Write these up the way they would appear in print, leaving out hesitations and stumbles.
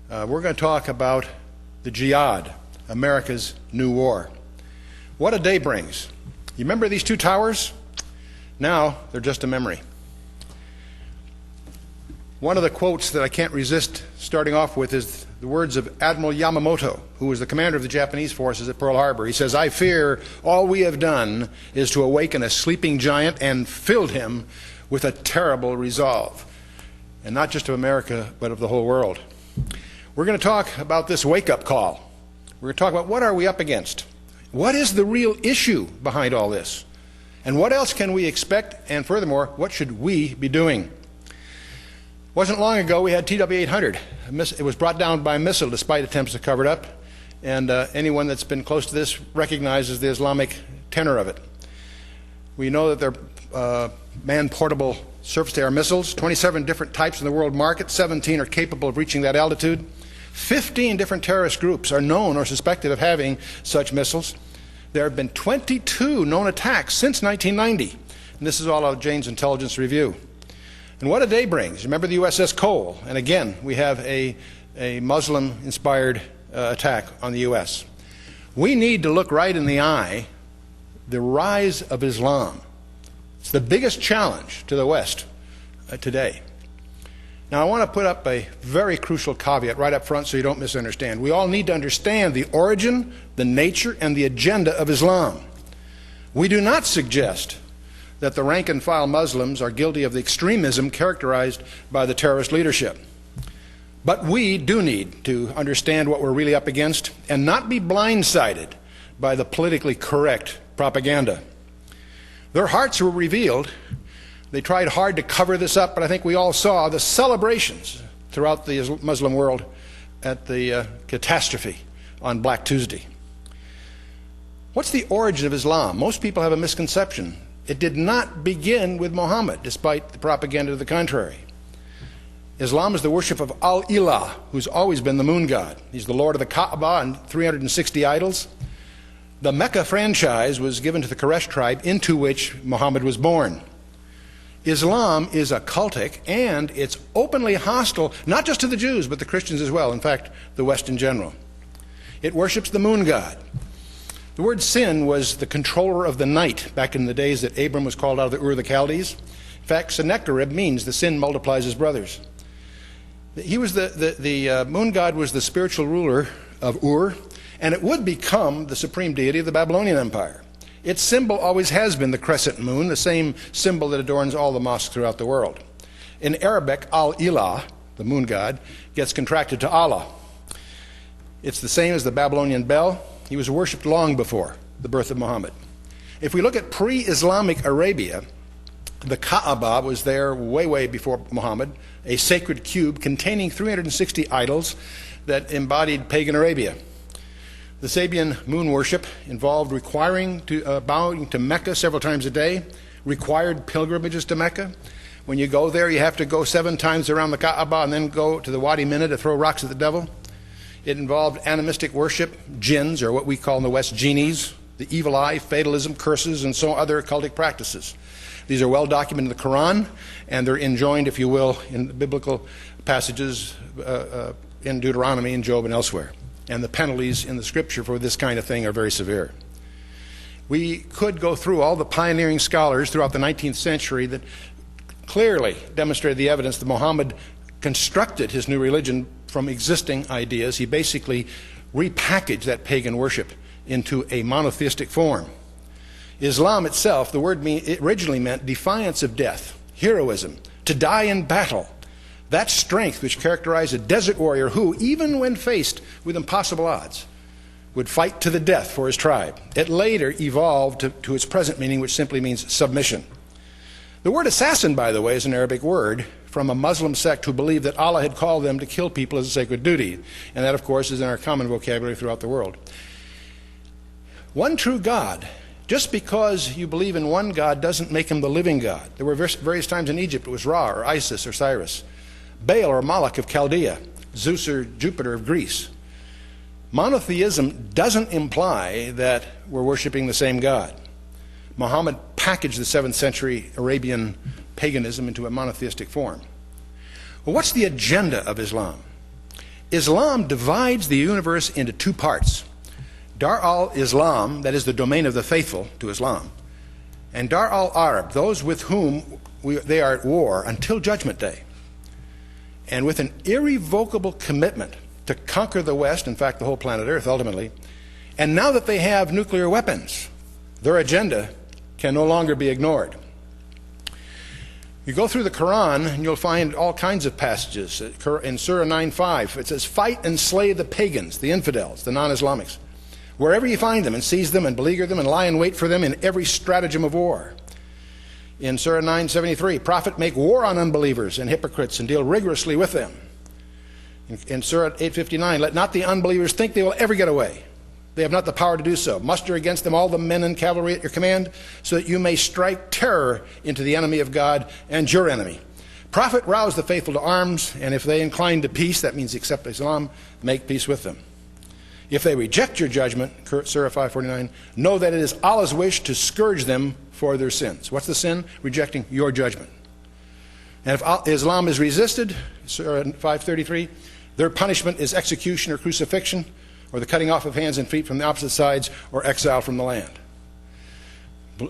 We're going to talk about the Jihad, America's new war. What a day brings. You remember these two towers? Now they're just a memory. One of the quotes that I can't resist starting off with is the words of Admiral Yamamoto, who was the commander of the Japanese forces at Pearl Harbor. He says, "I fear all we have done is to awaken a sleeping giant and filled him with a terrible resolve." And not just of America, but of the whole world. We're going to talk about this wake-up call. We're going to talk about what are we up against? What is the real issue behind all this? And what else can we expect? And furthermore, what should we be doing? Wasn't long ago we had TW-800. It was brought down by a missile despite attempts to cover it up. And anyone that's been close to this recognizes the Islamic tenor of it. We know that they're man-portable surface-to-air missiles, 27 different types in the world market, 17 are capable of reaching that altitude. 15 different terrorist groups are known or suspected of having such missiles. There have been 22 known attacks since 1990. And this is all out of Jane's Intelligence Review. And what a day brings. Remember the USS Cole. And again, we have a Muslim-inspired attack on the U.S. We need to look right in the eye the rise of Islam. It's the biggest challenge to the West today. Now, I want to put up a very crucial caveat right up front so you don't misunderstand. We all need to understand the origin, the nature, and the agenda of Islam. We do not suggest that the rank-and-file Muslims are guilty of the extremism characterized by the terrorist leadership. But we do need to understand what we're really up against and not be blindsided by the politically correct propaganda. Their hearts were revealed. They tried hard to cover this up, but I think we all saw the celebrations throughout the Muslim world at the catastrophe on Black Tuesday. What's the origin of Islam? Most people have a misconception. It did not begin with Muhammad, despite the propaganda to the contrary. Islam is the worship of Al-Ilah, who's always been the moon god. He's the lord of the Kaaba and 360 idols. The Mecca franchise was given to the Quraysh tribe into which Muhammad was born. Islam is a cultic, and it's openly hostile, not just to the Jews, but the Christians as well, in fact, the West in general. It worships the moon god. The word sin was the controller of the night back in the days that Abram was called out of the Ur of the Chaldees. In fact, Sennacherib means the sin multiplies his brothers. He was the moon god was the spiritual ruler of Ur, and it would become the supreme deity of the Babylonian Empire. Its symbol always has been the crescent moon, the same symbol that adorns all the mosques throughout the world. In Arabic, Al-Ilah, the moon god, gets contracted to Allah. It's the same as the Babylonian bell. He was worshipped long before the birth of Muhammad. If we look at pre-Islamic Arabia, the Kaaba was there way before Muhammad, a sacred cube containing 360 idols that embodied pagan Arabia. The Sabian moon worship involved bowing to Mecca several times a day, required pilgrimages to Mecca. When you go there, you have to go 7 times around the Kaaba and then go to the Wadi Minna to throw rocks at the devil. It involved animistic worship, jinns, or what we call in the West genies, the evil eye, fatalism, curses, and so other occultic practices. These are well documented in the Quran, and they're enjoined, if you will, in the biblical passages in Deuteronomy and Job and elsewhere. And the penalties in the scripture for this kind of thing are very severe. We could go through all the pioneering scholars throughout the 19th century that clearly demonstrated the evidence that Muhammad constructed his new religion from existing ideas. He basically repackaged that pagan worship into a monotheistic form. Islam itself, the word it originally meant defiance of death, heroism, to die in battle. That strength which characterized a desert warrior who, even when faced with impossible odds, would fight to the death for his tribe. It later evolved to its present meaning, which simply means submission. The word assassin, by the way, is an Arabic word from a Muslim sect who believed that Allah had called them to kill people as a sacred duty. And that, of course, is in our common vocabulary throughout the world. One true God. Just because you believe in one God doesn't make him the living God. There were various times in Egypt it was Ra or Isis or Cyrus. Baal or Moloch of Chaldea, Zeus or Jupiter of Greece. Monotheism doesn't imply that we're worshiping the same God. Muhammad packaged the 7th century Arabian paganism into a monotheistic form. Well, what's the agenda of Islam? Islam divides the universe into two parts. Dar al-Islam, that is the domain of the faithful to Islam, and Dar al-Arab, those with whom they are at war until Judgment Day. And with an irrevocable commitment to conquer the West, in fact the whole planet Earth ultimately, and now that they have nuclear weapons, their agenda can no longer be ignored. You go through the Quran and you'll find all kinds of passages. In Surah 9:5 it says, "Fight and slay the pagans, the infidels, the non-Islamics, wherever you find them, and seize them and beleaguer them and lie in wait for them in every stratagem of war." In Surah 9:73, "Prophet, make war on unbelievers and hypocrites and deal rigorously with them." In Surah 8:59, "Let not the unbelievers think they will ever get away. They have not the power to do so. Muster against them all the men and cavalry at your command, so that you may strike terror into the enemy of God and your enemy. Prophet, rouse the faithful to arms, and if they incline to peace," that means accept Islam, "make peace with them. If they reject your judgment," Surah 5:49, "know that it is Allah's wish to scourge them for their sins." What's the sin? Rejecting your judgment. And if Islam is resisted, Surah 5:33, their punishment is execution or crucifixion, or the cutting off of hands and feet from the opposite sides, or exile from the land.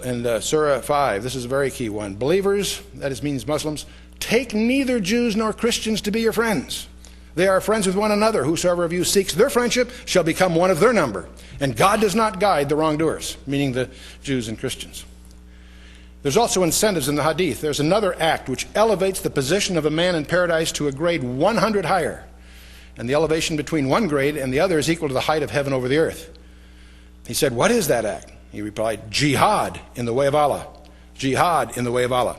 And Surah 5, this is a very key one. "Believers," that is, means Muslims, "take neither Jews nor Christians to be your friends. They are friends with one another. Whosoever of you seeks their friendship shall become one of their number. And God does not guide the wrongdoers," meaning the Jews and Christians. There's also incentives in the Hadith. There's another act which elevates the position of a man in paradise to a grade 100 higher. And the elevation between one grade and the other is equal to the height of heaven over the earth. He said, "What is that act?" He replied, "Jihad in the way of Allah." Jihad in the way of Allah.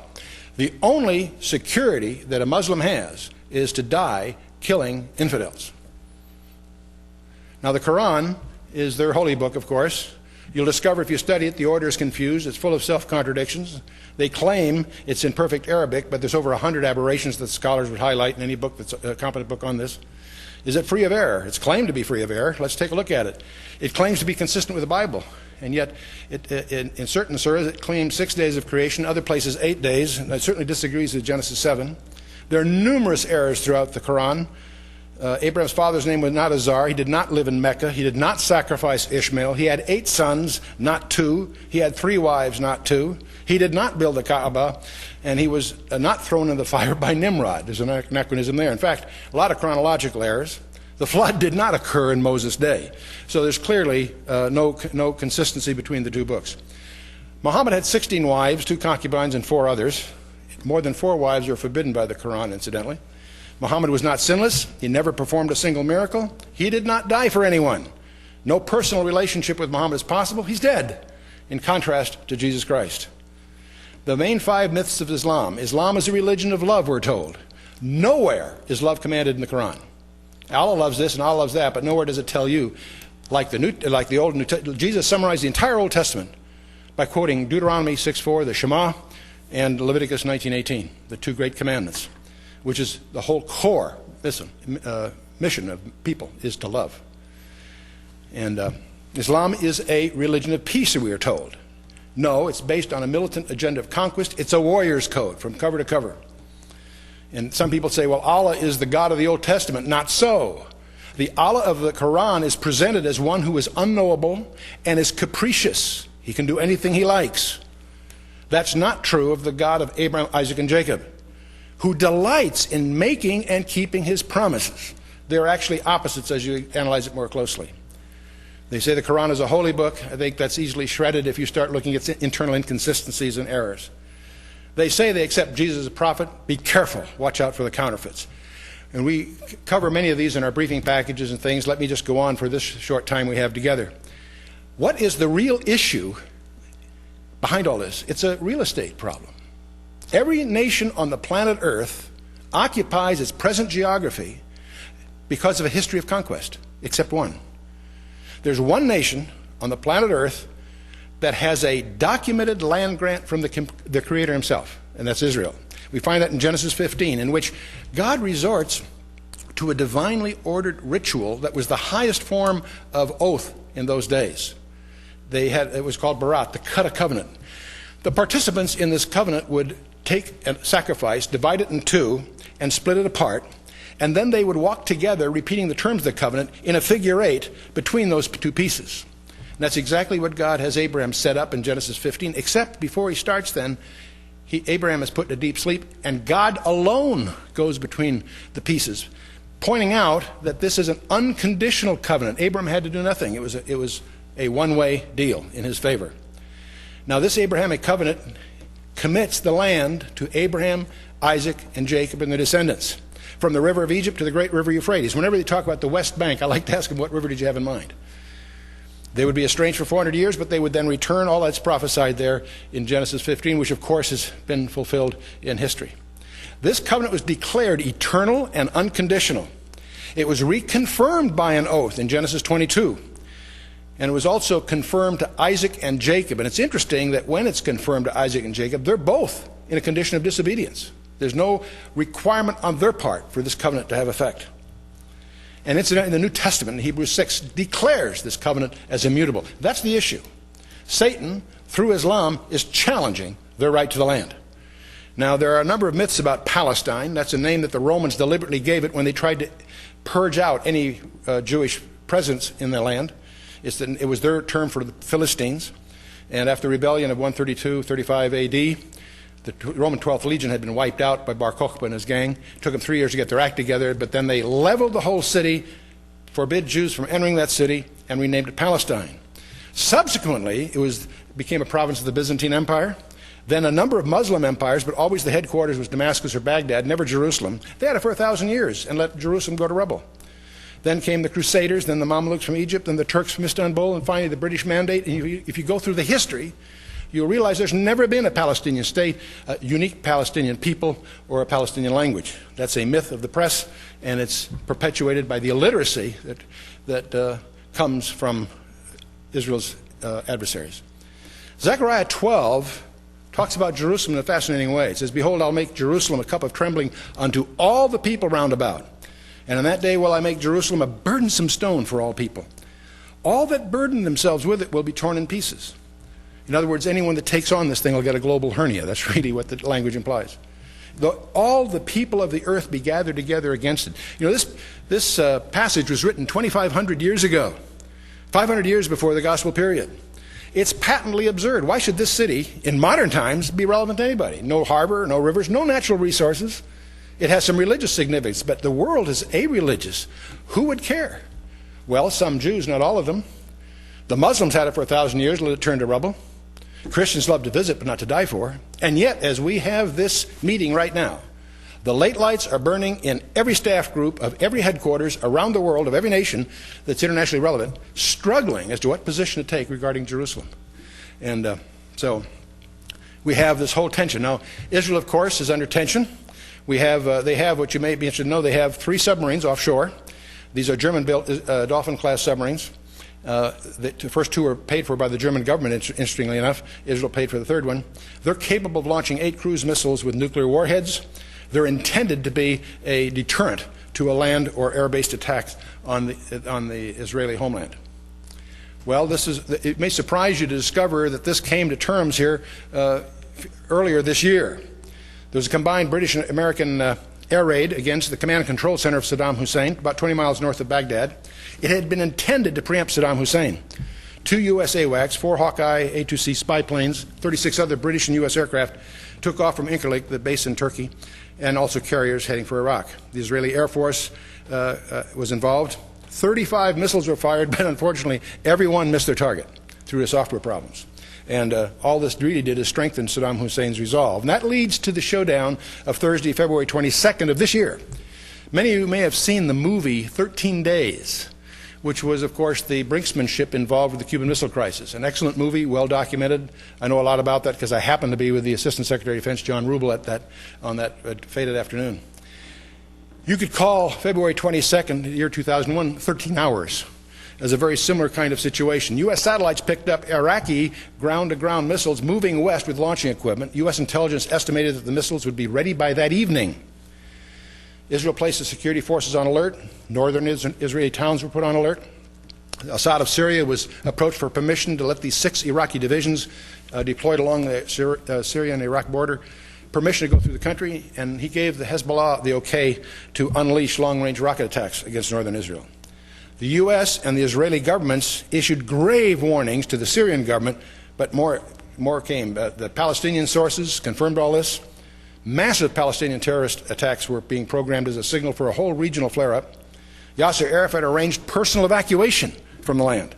The only security that a Muslim has is to die killing infidels. Now the Quran is their holy book, of course. You'll discover if you study it, the order is confused. It's full of self-contradictions. They claim it's in perfect Arabic, but there's over 100 aberrations that scholars would highlight in any book that's a competent book on this. Is it free of error? It's claimed to be free of error. Let's take a look at it. It claims to be consistent with the Bible, and yet in certain surahs it claims 6 days of creation, other places 8 days, and it certainly disagrees with Genesis 7. There are numerous errors throughout the Quran. Abraham's father's name was not Azar. He did not live in Mecca. He did not sacrifice Ishmael. He had 8 sons, not 2. He had 3 wives, not 2. He did not build the Kaaba, and he was not thrown in the fire by Nimrod. There's an anachronism there. In fact, a lot of chronological errors. The flood did not occur in Moses' day. So there's clearly no consistency between the two books. Muhammad had 16 wives, 2 concubines, and 4 others. More than 4 wives are forbidden by the Quran, incidentally. Muhammad was not sinless. He never performed a single miracle. He did not die for anyone. No personal relationship with Muhammad is possible. He's dead, in contrast to Jesus Christ. The main 5 myths of Islam. Islam is a religion of love, we're told. Nowhere is love commanded in the Quran. Allah loves this and Allah loves that, but nowhere does it tell you, like the Old New Testament. Jesus summarized the entire Old Testament by quoting Deuteronomy 6:4, the Shema, and Leviticus 19:18, the 2 great commandments, which is the whole core mission of people, is to love. And Islam is a religion of peace, we are told. No, it's based on a militant agenda of conquest. It's a warrior's code from cover to cover. And some people say, well, Allah is the God of the Old Testament. Not so. The Allah of the Quran is presented as one who is unknowable and is capricious. He can do anything he likes. That's not true of the God of Abraham, Isaac, and Jacob, who delights in making and keeping his promises. They're actually opposites as you analyze it more closely. They say the Quran is a holy book. I think that's easily shredded if you start looking at internal inconsistencies and errors. They say they accept Jesus as a prophet. Be careful. Watch out for the counterfeits. And we cover many of these in our briefing packages and things. Let me just go on for this short time we have together. What is the real issue behind all this? It's a real estate problem. Every nation on the planet Earth occupies its present geography because of a history of conquest, except one. There's one nation on the planet Earth that has a documented land grant from the Creator himself, and that's Israel. We find that in Genesis 15, in which God resorts to a divinely ordered ritual that was the highest form of oath in those days. It was called Barat, to cut a covenant. The participants in this covenant would take a sacrifice, divide it in 2, and split it apart, And then they would walk together, repeating the terms of the covenant in a figure 8 between those two pieces. And that's exactly what God has Abraham set up in Genesis 15, except before he starts then, Abraham is put in a deep sleep, and God alone goes between the pieces, pointing out that this is an unconditional covenant. Abraham had to do nothing. It was a one-way deal in his favor. Now, this Abrahamic covenant commits the land to Abraham, Isaac, and Jacob and their descendants, from the river of Egypt to the great river Euphrates. Whenever they talk about the West Bank, I like to ask them, what river did you have in mind? They would be estranged for 400 years, but they would then return. All that's prophesied there in Genesis 15, which of course has been fulfilled in history. This covenant was declared eternal and unconditional. It was reconfirmed by an oath in Genesis 22. And it was also confirmed to Isaac and Jacob. And it's interesting that when it's confirmed to Isaac and Jacob, they're both in a condition of disobedience. There's no requirement on their part for this covenant to have effect. And incidentally, the New Testament, in Hebrews 6, declares this covenant as immutable. That's the issue. Satan, through Islam, is challenging their right to the land. Now, there are a number of myths about Palestine. That's a name that the Romans deliberately gave it when they tried to purge out any Jewish presence in the land. It was their term for the Philistines. And after the rebellion of 132-35 A.D., the Roman 12th Legion had been wiped out by Bar Kokhba and his gang. It took them 3 years to get their act together, but then they leveled the whole city, forbid Jews from entering that city, and renamed it Palestine. Subsequently, it became a province of the Byzantine Empire, then a number of Muslim empires, but always the headquarters was Damascus or Baghdad, never Jerusalem. They had it for 1,000 years and let Jerusalem go to rubble. Then came the Crusaders, then the Mamluks from Egypt, then the Turks from Istanbul, and finally the British Mandate. And if you go through the history, you'll realize there's never been a Palestinian state, a unique Palestinian people, or a Palestinian language. That's a myth of the press, and it's perpetuated by the illiteracy that comes from Israel's adversaries. Zechariah 12 talks about Jerusalem in a fascinating way. It says, "Behold, I'll make Jerusalem a cup of trembling unto all the people round about. And on that day will I make Jerusalem a burdensome stone for all people. All that burden themselves with it will be torn in pieces." In other words, anyone that takes on this thing will get a global hernia. That's really what the language implies. All the people of the earth be gathered together against it. You know, this passage was written 2,500 years ago, 500 years before the gospel period. It's patently absurd. Why should this city, in modern times, be relevant to anybody? No harbor, no rivers, no natural resources. It has some religious significance, but the world is a-religious. Who would care? Well, some Jews, not all of them. The Muslims had it for 1,000 years, let it turn to rubble. Christians love to visit, but not to die for. And yet, as we have this meeting right now, the late lights are burning in every staff group of every headquarters around the world, of every nation that's internationally relevant, struggling as to what position to take regarding Jerusalem. And so we have this whole tension. Now, Israel, of course, is under tension. They have what you may be interested to know. They have 3 submarines offshore. These are German-built Dolphin-class submarines. The first 2 were paid for by the German government, interestingly enough. Israel paid for the 3rd one. They're capable of launching 8 cruise missiles with nuclear warheads. They're intended to be a deterrent to a land or air-based attack on the Israeli homeland. Well, it may surprise you to discover that this came to terms here earlier this year. There was a combined British-American air raid against the command and control center of Saddam Hussein, about 20 miles north of Baghdad. It had been intended to preempt Saddam Hussein. 2 U.S. AWACS, 4 Hawkeye A2C spy planes, 36 other British and U.S. aircraft took off from Incirlik, the base in Turkey, and also carriers heading for Iraq. The Israeli Air Force was involved. 35 missiles were fired, but unfortunately every one missed their target through the software problems. And all this really did is strengthen Saddam Hussein's resolve. And that leads to the showdown of Thursday, February 22nd of this year. Many of you may have seen the movie 13 Days, which was, of course, the brinksmanship involved with the Cuban Missile Crisis. An excellent movie, well documented. I know a lot about that because I happened to be with the Assistant Secretary of Defense, John Rubel, on that fated afternoon. You could call February 22nd, the year 2001, 13 hours. As a very similar kind of situation. U.S. satellites picked up Iraqi ground-to-ground missiles moving west with launching equipment. U.S. intelligence estimated that the missiles would be ready by that evening. Israel placed the security forces on alert. Northern Israeli towns were put on alert. Assad of Syria was approached for permission to let these 6 Iraqi divisions deployed along the Syria and Iraq border permission to go through the country, and he gave the Hezbollah the okay to unleash long-range rocket attacks against northern Israel. The U.S. and the Israeli governments issued grave warnings to the Syrian government, but more came. The Palestinian sources confirmed all this. Massive Palestinian terrorist attacks were being programmed as a signal for a whole regional flare-up. Yasser Arafat arranged personal evacuation from the land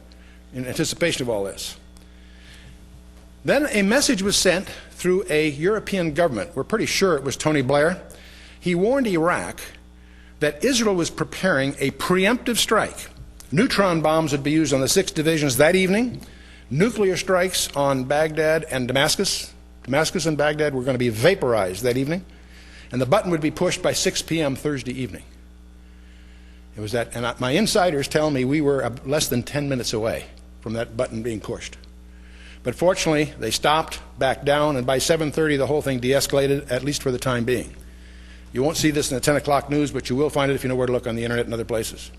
in anticipation of all this. Then a message was sent through a European government. We're pretty sure it was Tony Blair. He warned Iraq that Israel was preparing a preemptive strike. Neutron bombs would be used on the 6 divisions that evening. Nuclear strikes on Baghdad and Damascus. Damascus and Baghdad were going to be vaporized that evening. And the button would be pushed by 6 p.m. Thursday evening. It was that, and my insiders tell me we were less than 10 minutes away from that button being pushed. But fortunately, they stopped, backed down, and by 7:30 the whole thing de-escalated, at least for the time being. You won't see this in the 10 o'clock news, but you will find it if you know where to look on the internet and other places.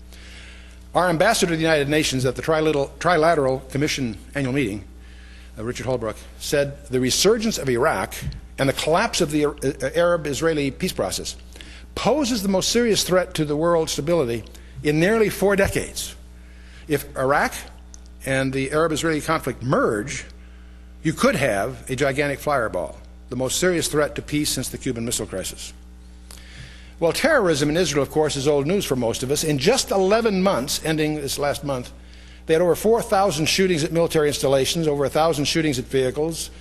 Our ambassador to the United Nations at the Trilateral Commission annual meeting, Richard Holbrooke, said the resurgence of Iraq and the collapse of the Arab-Israeli peace process poses the most serious threat to the world's stability in nearly 4 decades. If Iraq and the Arab-Israeli conflict merge, you could have a gigantic fireball, the most serious threat to peace since the Cuban Missile Crisis. Well, terrorism in Israel, of course, is old news for most of us. In just 11 months, ending this last month, they had over 4,000 shootings at military installations, over 1,000 shootings at vehicles,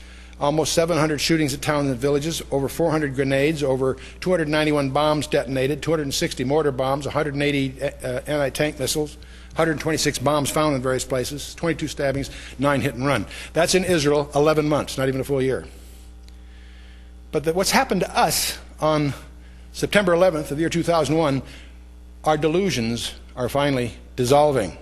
almost 700 shootings at towns and villages, over 400 grenades, over 291 bombs detonated, 260 mortar bombs, 180 anti-tank missiles, 126 bombs found in various places, 22 stabbings, 9 hit and run. That's in Israel, 11 months, not even a full year. But what's happened to us on September 11th of the year 2001, our delusions are finally dissolving.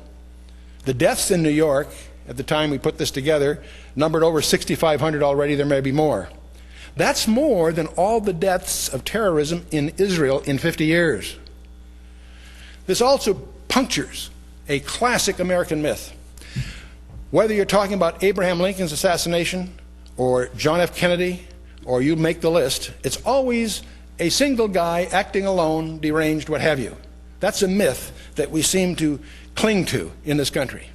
The deaths in New York, at the time we put this together, numbered over 6,500 already. There may be more. That's more than all the deaths of terrorism in Israel in 50 years. This also punctures a classic American myth. Whether you're talking about Abraham Lincoln's assassination or John F. Kennedy, or you make the list, it's always a single guy acting alone, deranged, what have you. That's a myth that we seem to cling to in this country.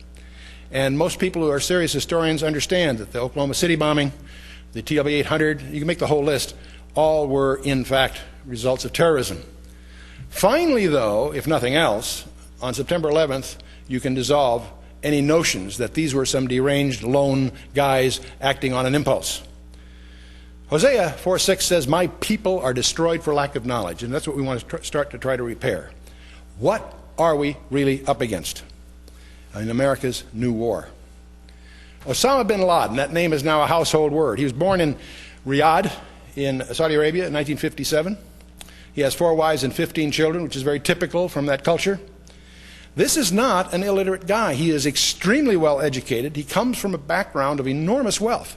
And most people who are serious historians understand that the Oklahoma City bombing, the TLB-800, you can make the whole list, all were in fact results of terrorism. Finally, though, if nothing else, on September 11th, you can dissolve any notions that these were some deranged lone guys acting on an impulse. Hosea 4:6 says, "My people are destroyed for lack of knowledge," and that's what we want to start to try to repair. What are we really up against in America's new war? Osama bin Laden, that name is now a household word. He was born in Riyadh in Saudi Arabia in 1957. He has 4 wives and 15 children, which is very typical from that culture. This is not an illiterate guy. He is extremely well educated. He comes from a background of enormous wealth.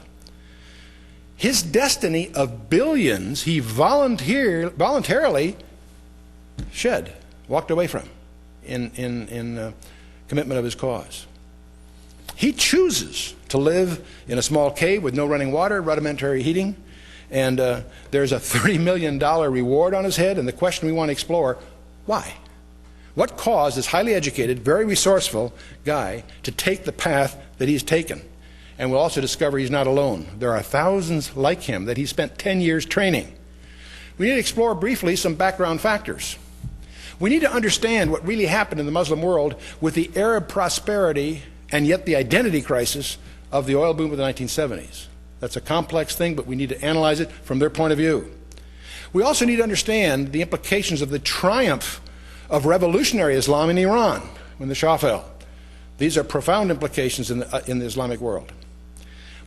His destiny of billions he voluntarily walked away from in commitment of his cause. He chooses to live in a small cave with no running water, rudimentary heating, and there's a $30 million reward on his head, and the question we want to explore, why? What caused this highly educated, very resourceful guy to take the path that he's taken? And we'll also discover he's not alone. There are thousands like him that he spent 10 years training. We need to explore briefly some background factors. We need to understand what really happened in the Muslim world with the Arab prosperity and yet the identity crisis of the oil boom of the 1970s. That's a complex thing, but we need to analyze it from their point of view. We also need to understand the implications of the triumph of revolutionary Islam in Iran when the Shah fell. These are profound implications in the Islamic world.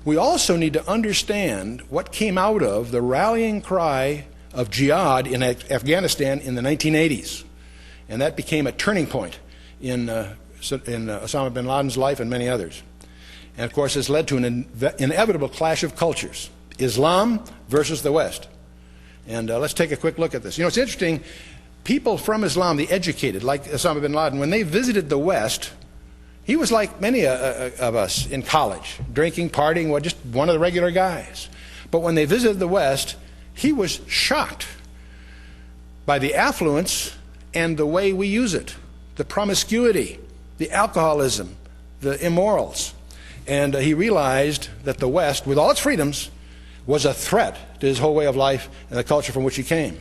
We also need to understand what came out of the rallying cry of Jihad in Afghanistan in the 1980s. And that became a turning point in Osama bin Laden's life and many others. And of course, this led to an inevitable clash of cultures, Islam versus the West. And let's take a quick look at this. You know, it's interesting, people from Islam, the educated, like Osama bin Laden, when they visited the West, he was like many of us in college, drinking, partying, just one of the regular guys. But when they visited the West, he was shocked by the affluence and the way we use it, the promiscuity, the alcoholism, the immorals. And he realized that the West, with all its freedoms, was a threat to his whole way of life and the culture from which he came.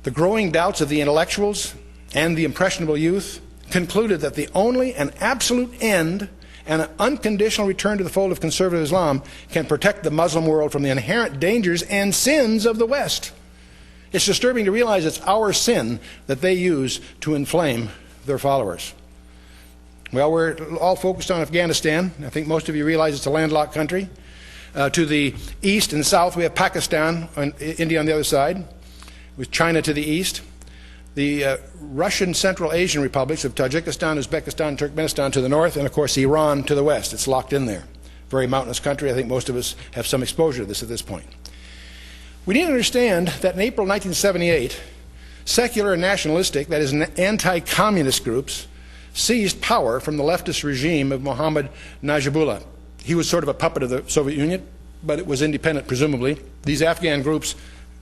The growing doubts of the intellectuals and the impressionable youth concluded that the only and absolute end and an unconditional return to the fold of conservative Islam can protect the Muslim world from the inherent dangers and sins of the West. It's disturbing to realize it's our sin that they use to inflame their followers. Well, we're all focused on Afghanistan. I think most of you realize it's a landlocked country. To the east and south, we have Pakistan, and India on the other side, with China to the east. The Russian Central Asian republics of Tajikistan, Uzbekistan, Turkmenistan to the north, and of course Iran to the west. It's locked in there. Very mountainous country. I think most of us have some exposure to this at this point. We need to understand that in April 1978, secular and nationalistic, that is anti-communist groups, seized power from the leftist regime of Mohammad Najibullah. He was sort of a puppet of the Soviet Union, but it was independent, presumably. These Afghan groups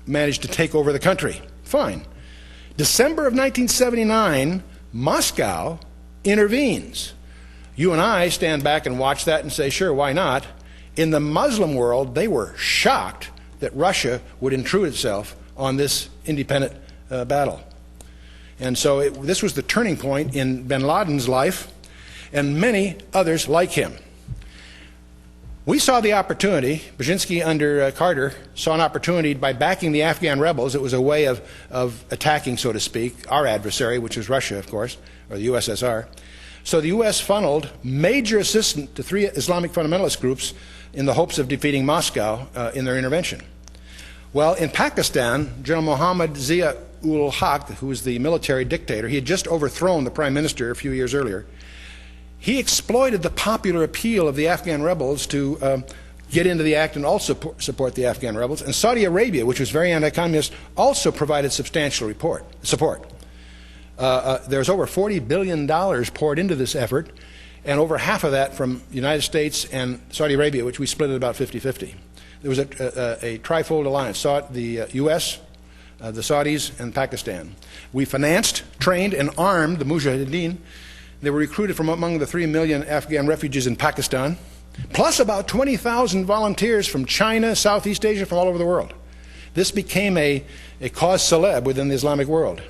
managed to take over the country. Fine. December of 1979, Moscow intervenes. You and I stand back and watch that and say, sure, why not? In the Muslim world, they were shocked that Russia would intrude itself on this independent battle. And so this was the turning point in bin Laden's life and many others like him. We saw the opportunity, Brzezinski under Carter saw an opportunity by backing the Afghan rebels. It was a way of attacking, so to speak, our adversary, which was Russia, of course, or the USSR. So the U.S. funneled major assistance to 3 Islamic fundamentalist groups in the hopes of defeating Moscow in their intervention. Well, in Pakistan, General Muhammad Zia-ul-Haq, who was the military dictator, he had just overthrown the prime minister a few years earlier. He exploited the popular appeal of the Afghan rebels to get into the act and also support the Afghan rebels. And Saudi Arabia, which was very anti-communist, also provided substantial support. There's over $40 billion poured into this effort, and over half of that from the United States and Saudi Arabia, which we split at about 50-50. There was a trifold alliance, the U.S., the Saudis, and Pakistan. We financed, trained, and armed the Mujahideen. They were recruited from among the 3 million Afghan refugees in Pakistan, plus about 20,000 volunteers from China, Southeast Asia, from all over the world. This became a cause célèbre within the Islamic world.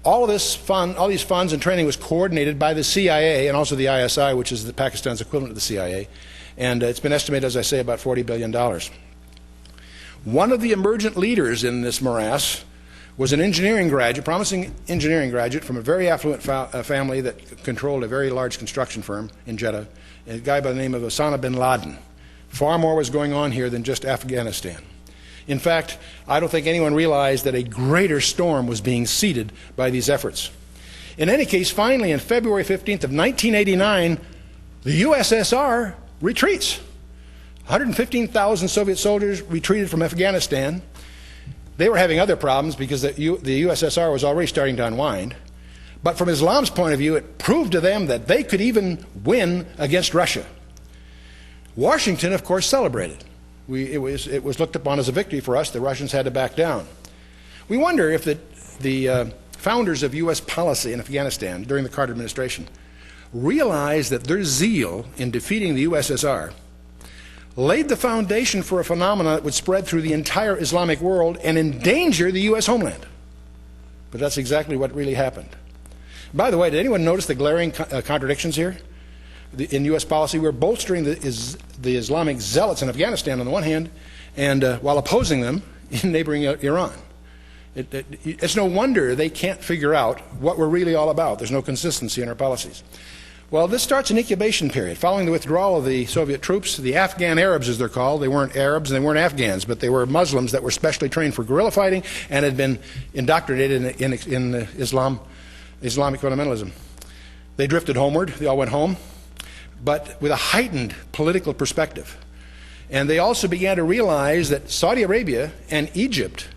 All these funds and training was coordinated by the CIA and also the ISI, which is Pakistan's equivalent to the CIA. And it's been estimated, as I say, about $40 billion. One of the emergent leaders in this morass was an engineering graduate, promising engineering graduate from a very affluent family that controlled a very large construction firm in Jeddah, a guy by the name of Osama bin Laden. Far more was going on here than just Afghanistan. In fact, I don't think anyone realized that a greater storm was being seeded by these efforts. In any case, finally, on February 15th of 1989, the USSR retreats. 115,000 Soviet soldiers retreated from Afghanistan. They were having other problems because the USSR was already starting to unwind. But from Islam's point of view, it proved to them that they could even win against Russia. Washington, of course, celebrated. It was looked upon as a victory for us. The Russians had to back down. We wonder if the founders of U.S. policy in Afghanistan during the Carter administration realized that their zeal in defeating the USSR laid the foundation for a phenomenon that would spread through the entire Islamic world and endanger the U.S. homeland. But that's exactly what really happened. By the way, did anyone notice the glaring contradictions here? In U.S. policy, we're bolstering the Islamic zealots in Afghanistan on the one hand, and while opposing them in neighboring Iran. It's no wonder they can't figure out what we're really all about. There's no consistency in our policies. Well, this starts an incubation period. Following the withdrawal of the Soviet troops, the Afghan Arabs, as they're called, they weren't Arabs and they weren't Afghans, but they were Muslims that were specially trained for guerrilla fighting and had been indoctrinated in Islamic fundamentalism. They drifted homeward. They all went home, but with a heightened political perspective. And they also began to realize that Saudi Arabia and Egypt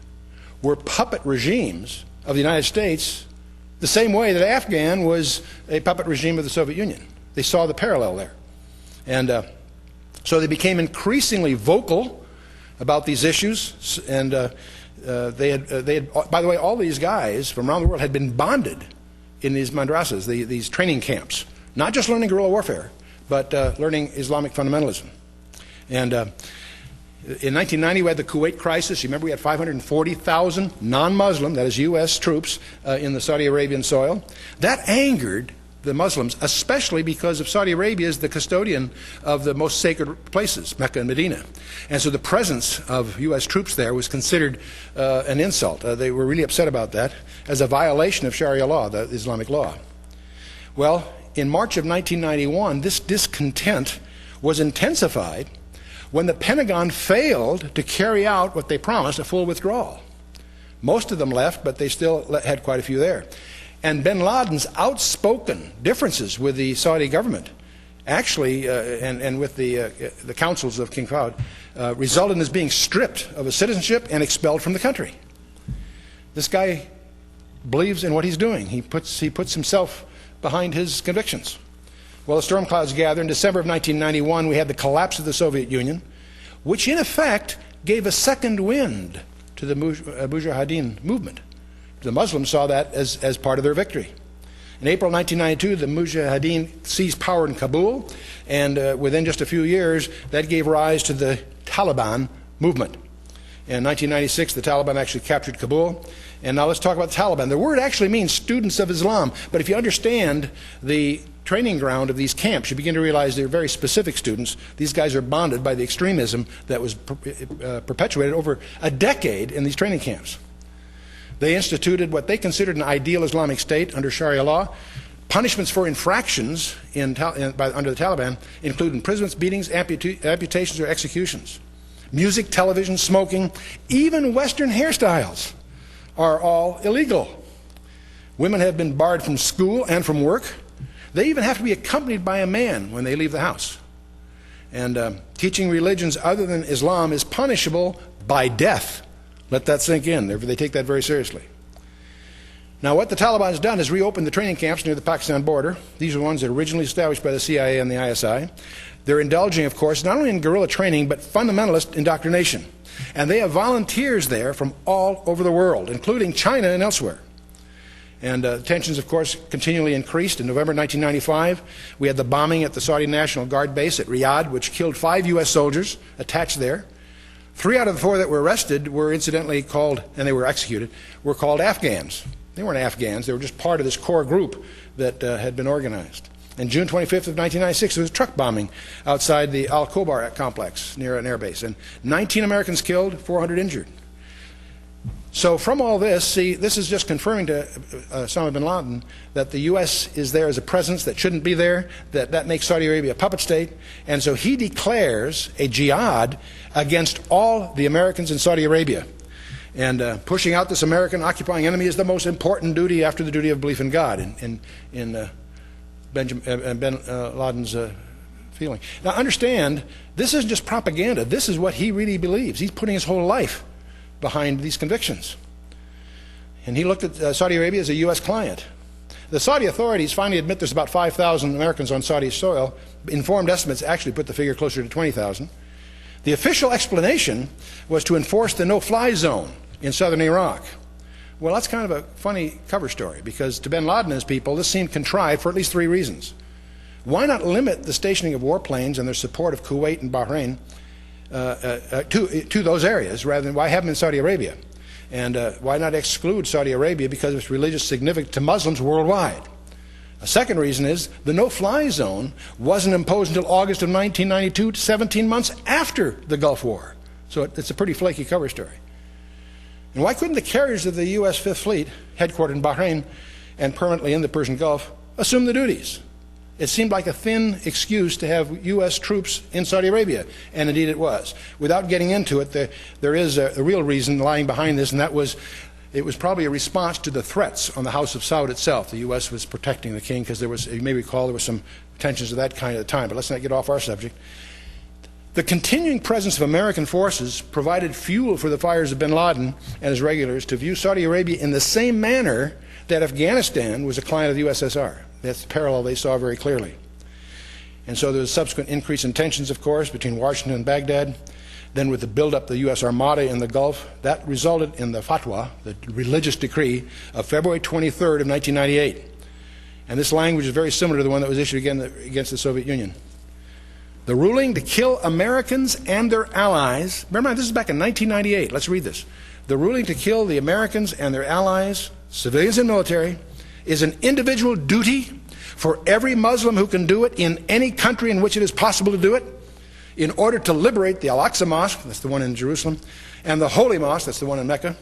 were puppet regimes of the United States the same way that Afghan was a puppet regime of the Soviet Union. They saw the parallel there. And so they became increasingly vocal about these issues, and they had, by the way, all these guys from around the world had been bonded in these madrasas, these training camps, not just learning guerrilla warfare, but learning Islamic fundamentalism. And in 1990, we had the Kuwait crisis. You remember we had 540,000 non-Muslim, that is U.S. troops, in the Saudi Arabian soil. That angered the Muslims, especially because of Saudi Arabia is the custodian of the most sacred places, Mecca and Medina. And so the presence of U.S. troops there was considered an insult. They were really upset about that as a violation of Sharia law, the Islamic law. Well, in March of 1991, this discontent was intensified when the Pentagon failed to carry out what they promised, a full withdrawal. Most of them left, but they still had quite a few there. And bin Laden's outspoken differences with the Saudi government actually, and with the councils of King Fahd, resulted in his being stripped of his citizenship and expelled from the country. This guy believes in what he's doing. He puts himself behind his convictions. Well, the storm clouds gathered. In December of 1991, we had the collapse of the Soviet Union, which in effect gave a second wind to the Mujahideen movement. The Muslims saw that as part of their victory. In April 1992, the Mujahideen seized power in Kabul, and within just a few years, that gave rise to the Taliban movement. In 1996, the Taliban actually captured Kabul. And now let's talk about the Taliban. The word actually means students of Islam, but if you understand the training ground of these camps, you begin to realize they're very specific students. These guys are bonded by the extremism that was perpetuated over a decade in these training camps. They instituted what they considered an ideal Islamic state under Sharia law. Punishments for infractions under the Taliban include imprisonments, beatings, amputations, or executions. Music, television, smoking, even Western hairstyles are all illegal. Women have been barred from school and from work. They even have to be accompanied by a man when they leave the house. And teaching religions other than Islam is punishable by death. Let that sink in. They take that very seriously. Now, what the Taliban has done is reopened the training camps near the Pakistan border. These are ones that were originally established by the CIA and the ISI. They're indulging, of course, not only in guerrilla training, but fundamentalist indoctrination. And they have volunteers there from all over the world, including China and elsewhere. And tensions, of course, continually increased. In November 1995, we had the bombing at the Saudi National Guard base at Riyadh, which killed 5 U.S. soldiers attached there. 3 out of the 4 that were arrested were incidentally called, and they were executed, were called Afghans. They weren't Afghans. They were just part of this core group that had been organized. And June 25th of 1996, there was a truck bombing outside the Al-Khobar complex near an airbase. And 19 Americans killed, 400 injured. So from all this, see, this is just confirming to Osama bin Laden that the U.S. is there as a presence that shouldn't be there, that makes Saudi Arabia a puppet state. And so he declares a jihad against all the Americans in Saudi Arabia. And pushing out this American occupying enemy is the most important duty after the duty of belief in God in bin Laden's feeling. Now understand, this isn't just propaganda. This is what he really believes. He's putting his whole life behind these convictions. And he looked at Saudi Arabia as a U.S. client. The Saudi authorities finally admit there's about 5,000 Americans on Saudi soil. Informed estimates actually put the figure closer to 20,000. The official explanation was to enforce the no-fly zone in southern Iraq. Well, that's kind of a funny cover story, because to bin Laden and his people, this seemed contrived for at least 3 reasons. Why not limit the stationing of warplanes and their support of Kuwait and Bahrain to those areas, rather than why have them in Saudi Arabia? And why not exclude Saudi Arabia because of its religious significance to Muslims worldwide? A second reason is the no-fly zone wasn't imposed until August of 1992, 17 months after the Gulf War. So it's a pretty flaky cover story. And why couldn't the carriers of the U.S. Fifth Fleet, headquartered in Bahrain and permanently in the Persian Gulf, assume the duties? It seemed like a thin excuse to have U.S. troops in Saudi Arabia, and indeed it was. Without getting into it, there is a real reason lying behind this, and that was it was probably a response to the threats on the House of Saud itself. The U.S. was protecting the king because there was, you may recall, there were some tensions of that kind at the time, but let's not get off our subject. The continuing presence of American forces provided fuel for the fires of bin Laden and his regulars to view Saudi Arabia in the same manner that Afghanistan was a client of the USSR. That's the parallel they saw very clearly. And so there was a subsequent increase in tensions, of course, between Washington and Baghdad. then with the build-up of the U.S. Armada in the Gulf, that resulted in the fatwa, the religious decree, of February 23rd of 1998. And this language is very similar to the one that was issued against the Soviet Union. The ruling to kill Americans and their allies, remember this is back in 1998, let's read this. The ruling to kill the Americans and their allies, civilians and military, is an individual duty for every Muslim who can do it in any country in which it is possible to do it, in order to liberate the Al-Aqsa Mosque, that's the one in Jerusalem, and the Holy Mosque, that's the one in Mecca,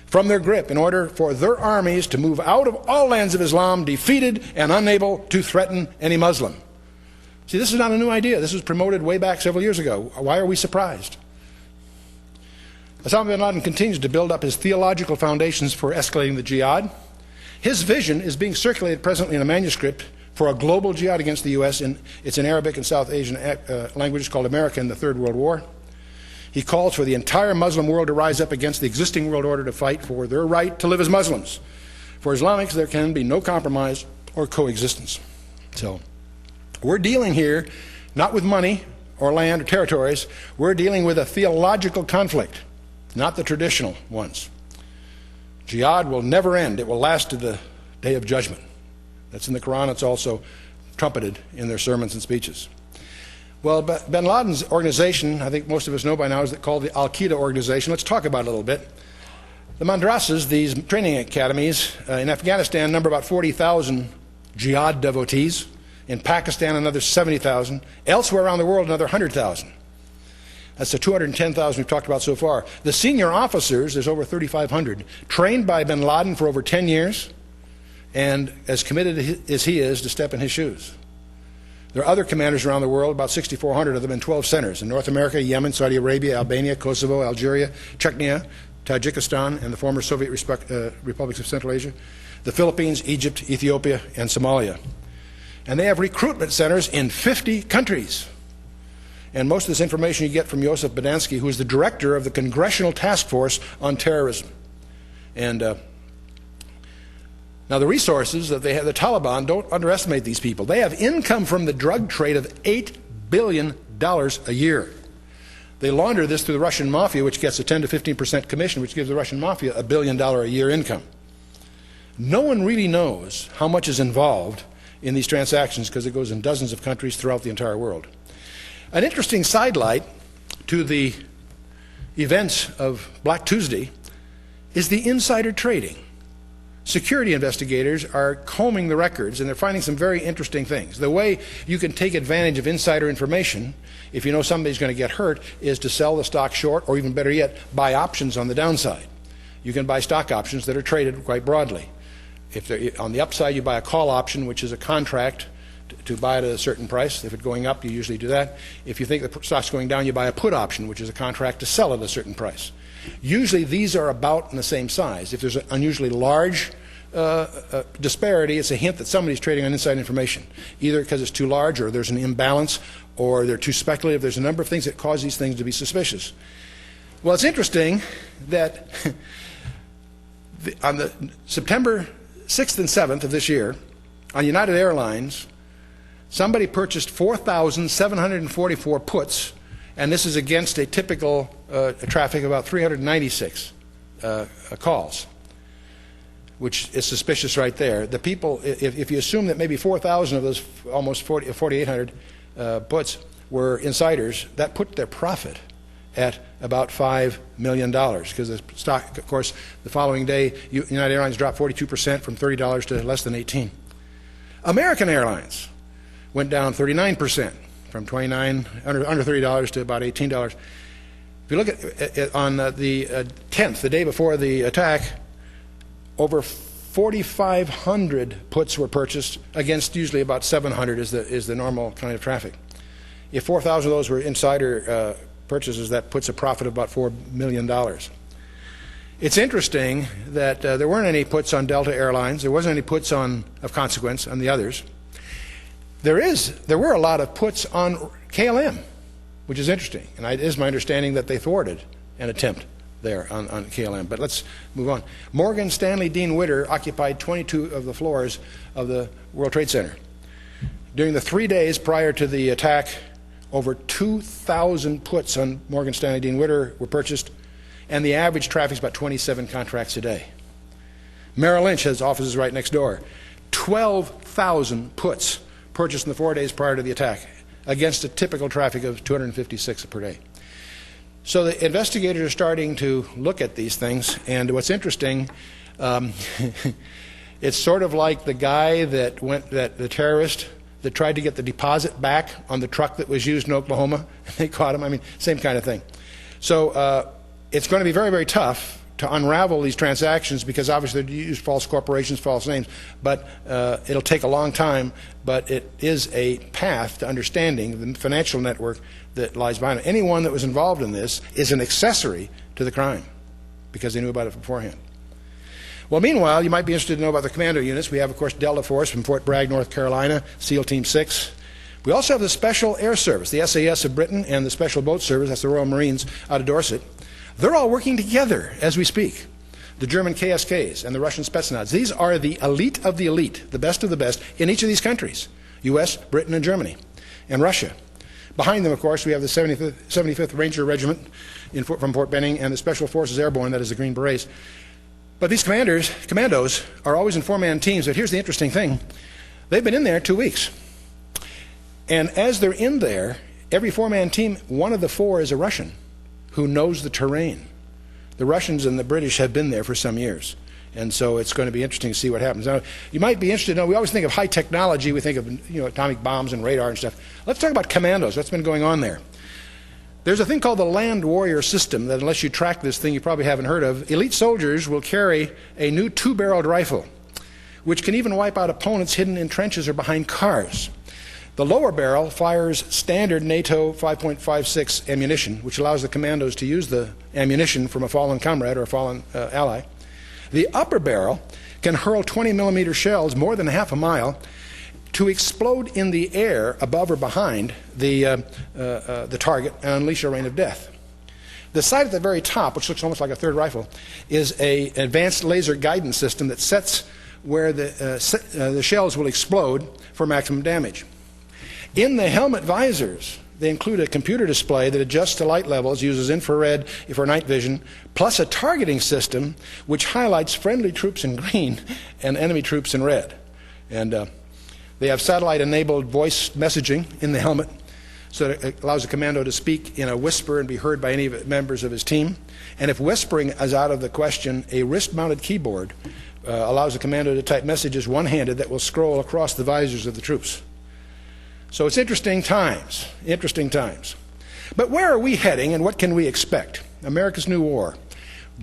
from their grip, in order for their armies to move out of all lands of Islam, defeated and unable to threaten any Muslim. See, this is not a new idea. This was promoted way back several years ago. Why are we surprised? Osama bin Laden continues to build up his theological foundations for escalating the jihad. His vision is being circulated presently in a manuscript for a global jihad against the U.S. It's in Arabic and South Asian languages called America in the Third World War. He calls for the entire Muslim world to rise up against the existing world order to fight for their right to live as Muslims. For Islamics, there can be no compromise or coexistence. So, we're dealing here not with money or land or territories. We're dealing with a theological conflict, not the traditional ones. Jihad will never end. It will last to the day of judgment. That's in the Quran. It's also trumpeted in their sermons and speeches. Well, bin Laden's organization, I think most of us know by now, is called the Al-Qaeda organization. Let's talk about it a little bit. The madrasas, these training academies, in Afghanistan number about 40,000 jihad devotees. In Pakistan, another 70,000. Elsewhere around the world, another 100,000. That's the 210,000 we've talked about so far. The senior officers, there's over 3,500, trained by bin Laden for over 10 years, and as committed as he is to step in his shoes. There are other commanders around the world, about 6,400 of them in 12 centers, in North America, Yemen, Saudi Arabia, Albania, Kosovo, Algeria, Chechnya, Tajikistan, and the former Soviet republics of Central Asia, the Philippines, Egypt, Ethiopia, and Somalia. And they have recruitment centers in 50 countries. And most of this information you get from Joseph Bodansky, who is the director of the Congressional Task Force on Terrorism. And now the resources that they have, the Taliban, don't underestimate these people. They have income from the drug trade of $8 billion a year. They launder this through the Russian mafia, which gets a 10 to 15% commission, which gives the Russian mafia $1 billion a year income. No one really knows how much is involved in these transactions because it goes in dozens of countries throughout the entire world. An interesting sidelight to the events of Black Tuesday is the insider trading. Security investigators are combing the records and they're finding some very interesting things. The way you can take advantage of insider information, if you know somebody's going to get hurt, is to sell the stock short, or even better yet, buy options on the downside. You can buy stock options that are traded quite broadly. If on the upside, you buy a call option, which is a contract to buy it at a certain price. If it's going up, you usually do that. If you think the stock's going down, you buy a put option, which is a contract to sell at a certain price. Usually these are about in the same size. If there's an unusually large disparity, it's a hint that somebody's trading on inside information, either because it's too large, or there's an imbalance, or they're too speculative. There's a number of things that cause these things to be suspicious. Well, it's interesting that on the September 6th and 7th of this year, on United Airlines, somebody purchased 4,744 puts, and this is against a typical traffic of about 396 calls, which is suspicious right there. The people, if you assume that maybe 4,000 of those almost 4,800 puts were insiders, that put their profit at about $5 million, because the stock, of course, the following day, United Airlines dropped 42% from $30 to less than $18. American Airlines went down 39%, from under $30 to about $18. If you look at on the 10th, the day before the attack, over 4,500 puts were purchased against usually about 700 is the normal kind of traffic. If 4,000 of those were insider purchases, that puts a profit of about $4 million. It's interesting that there weren't any puts on Delta Airlines. There wasn't any puts of consequence on the others. There were a lot of puts on KLM, which is interesting. And it is my understanding that they thwarted an attempt there on KLM. But let's move on. Morgan Stanley Dean Witter occupied 22 of the floors of the World Trade Center. During the 3 days prior to the attack, Over 2,000 puts on Morgan Stanley Dean Witter were purchased, and the average traffic is about 27 contracts a day. Merrill Lynch has offices right next door. 12,000 puts purchased in the 4 days prior to the attack against a typical traffic of 256 per day. So the investigators are starting to look at these things, and what's interesting, it's sort of like the guy the terrorist that tried to get the deposit back on the truck that was used in Oklahoma, and they caught him. I mean, same kind of thing. So it's going to be very, very tough to unravel these transactions, because obviously they use false corporations, false names, but it'll take a long time, but it is a path to understanding the financial network that lies behind it. Anyone that was involved in this is an accessory to the crime, because they knew about it beforehand. Well, meanwhile, you might be interested to know about the commando units. We have, of course, Delta Force from Fort Bragg, North Carolina, SEAL Team 6. We also have the Special Air Service, the SAS of Britain, and the Special Boat Service, that's the Royal Marines out of Dorset. They're all working together as we speak. The German KSKs and the Russian Spetsnaz. These are the elite of the elite, the best of the best, in each of these countries, U.S., Britain, and Germany, and Russia. Behind them, of course, we have the 75th Ranger Regiment from Fort Benning and the Special Forces Airborne, that is the Green Berets. But these commandos, are always in four-man teams. But here's the interesting thing. They've been in there 2 weeks. And as they're in there, every four-man team, one of the four is a Russian who knows the terrain. The Russians and the British have been there for some years. And so it's going to be interesting to see what happens. Now, you might be interested to know, we always think of high technology. We think of atomic bombs and radar and stuff. Let's talk about commandos. What's been going on there? There's a thing called the Land Warrior System that, unless you track this thing, you probably haven't heard of. Elite soldiers will carry a new two-barreled rifle, which can even wipe out opponents hidden in trenches or behind cars. The lower barrel fires standard NATO 5.56 ammunition, which allows the commandos to use the ammunition from a fallen comrade or a fallen ally. The upper barrel can hurl 20-millimeter shells more than half a mile to explode in the air above or behind the target and unleash a rain of death. The sight at the very top, which looks almost like a third rifle, is an advanced laser guidance system that sets where the shells will explode for maximum damage. In the helmet visors, they include a computer display that adjusts to light levels, uses infrared for night vision, plus a targeting system which highlights friendly troops in green and enemy troops in red. And they have satellite-enabled voice messaging in the helmet, so that it allows the commando to speak in a whisper and be heard by any members of his team. And if whispering is out of the question, a wrist-mounted keyboard allows the commando to type messages one-handed that will scroll across the visors of the troops. So it's interesting times, interesting times. But where are we heading and what can we expect? America's new war.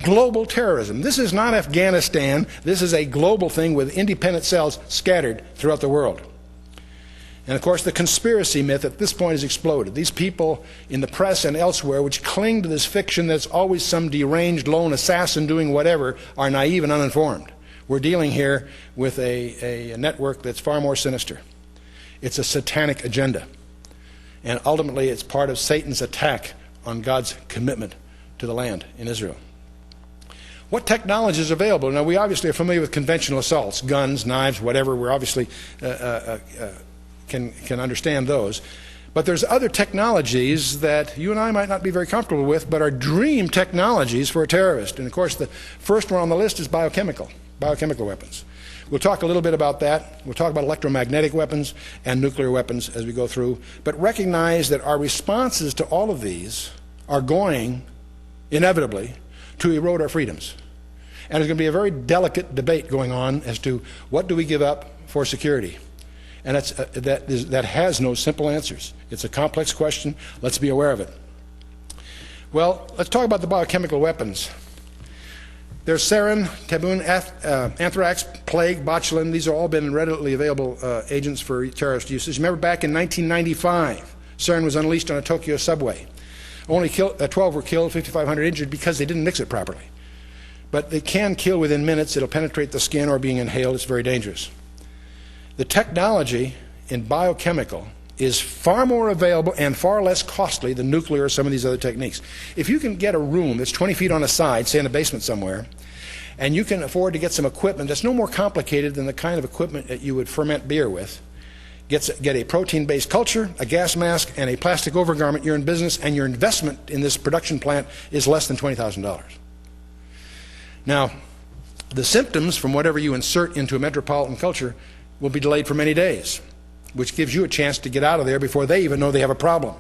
Global terrorism. This is not Afghanistan. This is a global thing with independent cells scattered throughout the world. And of course, the conspiracy myth at this point has exploded. These people in the press and elsewhere which cling to this fiction that it's always some deranged lone assassin doing whatever are naive and uninformed. We're dealing here with a network that's far more sinister. It's a satanic agenda. And ultimately, it's part of Satan's attack on God's commitment to the land in Israel. What technology is available? Now, we obviously are familiar with conventional assaults, guns, knives, whatever. We're obviously can understand those. But there's other technologies that you and I might not be very comfortable with, but are dream technologies for a terrorist. And of course, the first one on the list is biochemical weapons. We'll talk a little bit about that. We'll talk about electromagnetic weapons and nuclear weapons as we go through. But recognize that our responses to all of these are going, inevitably, to erode our freedoms. And there's going to be a very delicate debate going on as to what do we give up for security. And that has no simple answers. It's a complex question. Let's be aware of it. Well, let's talk about the biochemical weapons. There's sarin, tabun, anthrax, plague, botulinum. These have all been readily available agents for terrorist usage. Remember back in 1995, sarin was unleashed on a Tokyo subway. Only 12 were killed, 5,500 injured because they didn't mix it properly. But they can kill within minutes. It'll penetrate the skin or being inhaled. It's very dangerous. The technology in biochemical is far more available and far less costly than nuclear or some of these other techniques. If you can get a room that's 20 feet on a side, say in a basement somewhere, and you can afford to get some equipment that's no more complicated than the kind of equipment that you would ferment beer with, get a protein-based culture, a gas mask, and a plastic overgarment, you're in business, and your investment in this production plant is less than $20,000. Now, the symptoms from whatever you insert into a metropolitan culture will be delayed for many days, which gives you a chance to get out of there before they even know they have a problem.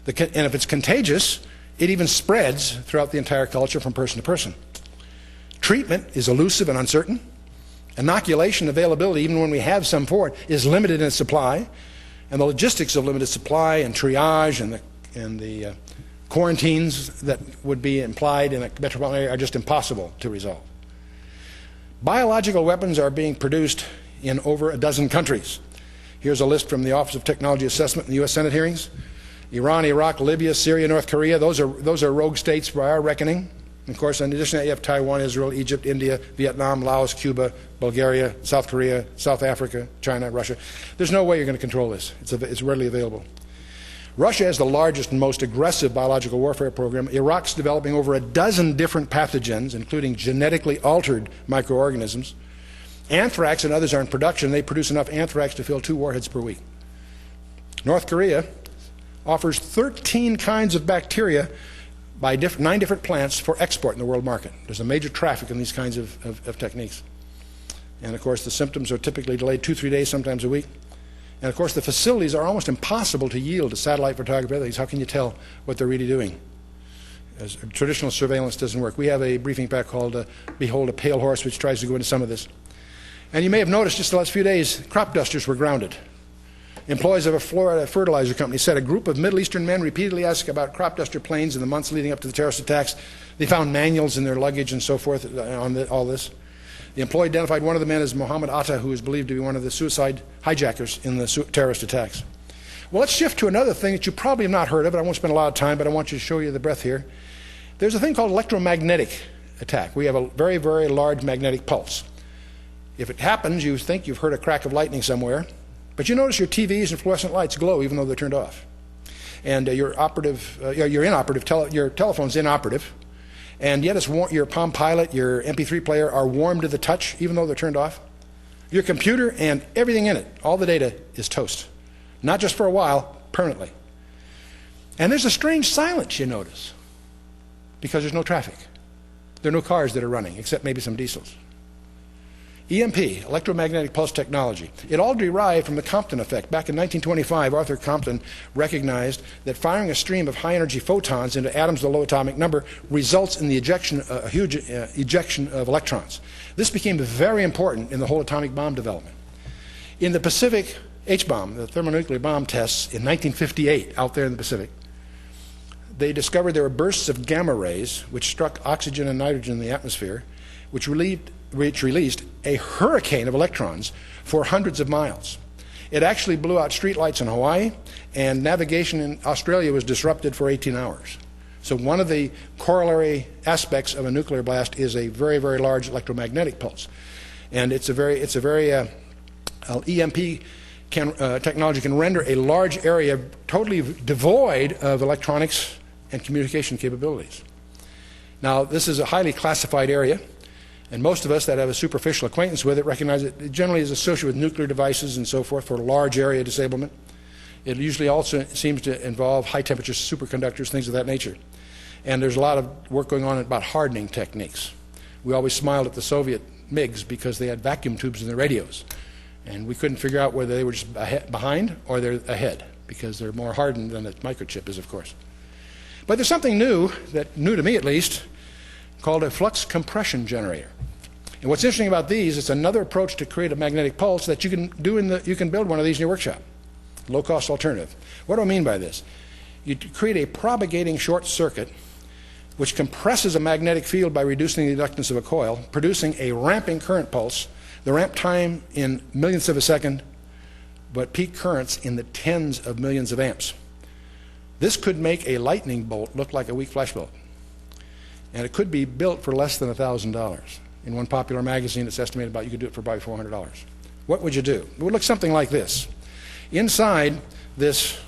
And if it's contagious, it even spreads throughout the entire culture from person to person. Treatment is elusive and uncertain. Inoculation availability, even when we have some for it, is limited in its supply, and the logistics of limited supply and triage and the quarantines that would be implied in a metropolitan area are just impossible to resolve. Biological weapons are being produced in over a dozen countries. Here's a list from the Office of Technology Assessment in the U.S. Senate hearings. Iran, Iraq, Libya, Syria, North Korea, those are rogue states by our reckoning. Of course, in addition to that, you have Taiwan, Israel, Egypt, India, Vietnam, Laos, Cuba, Bulgaria, South Korea, South Africa, China, Russia. There's no way you're going to control this. It's readily available. Russia has the largest and most aggressive biological warfare program. Iraq's developing over a dozen different pathogens, including genetically altered microorganisms. Anthrax and others are in production. They produce enough anthrax to fill 2 warheads per week. North Korea offers 13 kinds of bacteria by 9 different plants for export in the world market. There's a major traffic in these kinds of techniques. And of course, the symptoms are typically delayed 2-3 days, sometimes a week. And of course, the facilities are almost impossible to yield to satellite photography. How can you tell what they're really doing? As traditional surveillance doesn't work. We have a briefing pack called Behold a Pale Horse, which tries to go into some of this. And you may have noticed just the last few days, crop dusters were grounded. Employees of a Florida fertilizer company said a group of Middle Eastern men repeatedly asked about crop duster planes in the months leading up to the terrorist attacks. They found manuals in their luggage and so forth on all this. The employee identified one of the men as Mohammed Atta, who is believed to be one of the suicide hijackers in the terrorist attacks. Well, let's shift to another thing that you probably have not heard of. I won't spend a lot of time, but I want you to show you the breadth here. There's a thing called electromagnetic attack. We have a very, very large magnetic pulse. If it happens, you think you've heard a crack of lightning somewhere, but you notice your TVs and fluorescent lights glow even though they're turned off. And your telephone's inoperative, and yet your Palm Pilot, your MP3 player are warm to the touch even though they're turned off. Your computer and everything in it, all the data is toast. Not just for a while, permanently. And there's a strange silence, you notice, because there's no traffic. There are no cars that are running, except maybe some diesels. EMP, electromagnetic pulse technology. It all derived from the Compton effect. Back in 1925, Arthur Compton recognized that firing a stream of high-energy photons into atoms of the low atomic number results in the a huge ejection of electrons. This became very important in the whole atomic bomb development. In the Pacific H-bomb, the thermonuclear bomb tests in 1958 out there in the Pacific, they discovered there were bursts of gamma rays which struck oxygen and nitrogen in the atmosphere, which released a hurricane of electrons for hundreds of miles. It actually blew out streetlights in Hawaii, and navigation in Australia was disrupted for 18 hours. So one of the corollary aspects of a nuclear blast is a very, very large electromagnetic pulse. And EMP technology can render a large area totally devoid of electronics and communication capabilities. Now, this is a highly classified area. And most of us that have a superficial acquaintance with it recognize it generally is associated with nuclear devices and so forth for large area disablement. It usually also seems to involve high-temperature superconductors, things of that nature. And there's a lot of work going on about hardening techniques. We always smiled at the Soviet MiGs because they had vacuum tubes in their radios. And we couldn't figure out whether they were just behind or they're ahead, because they're more hardened than a microchip is, of course. But there's something new to me at least, called a flux compression generator. And what's interesting about these, it's another approach to create a magnetic pulse that you can build one of these in your workshop. Low-cost alternative. What do I mean by this? You create a propagating short circuit which compresses a magnetic field by reducing the inductance of a coil, producing a ramping current pulse, the ramp time in millionths of a second, but peak currents in the tens of millions of amps. This could make a lightning bolt look like a weak flash bulb. And it could be built for less than $1,000. In one popular magazine, it's estimated you could do it for about $400. What would you do? It would look something like this. Inside this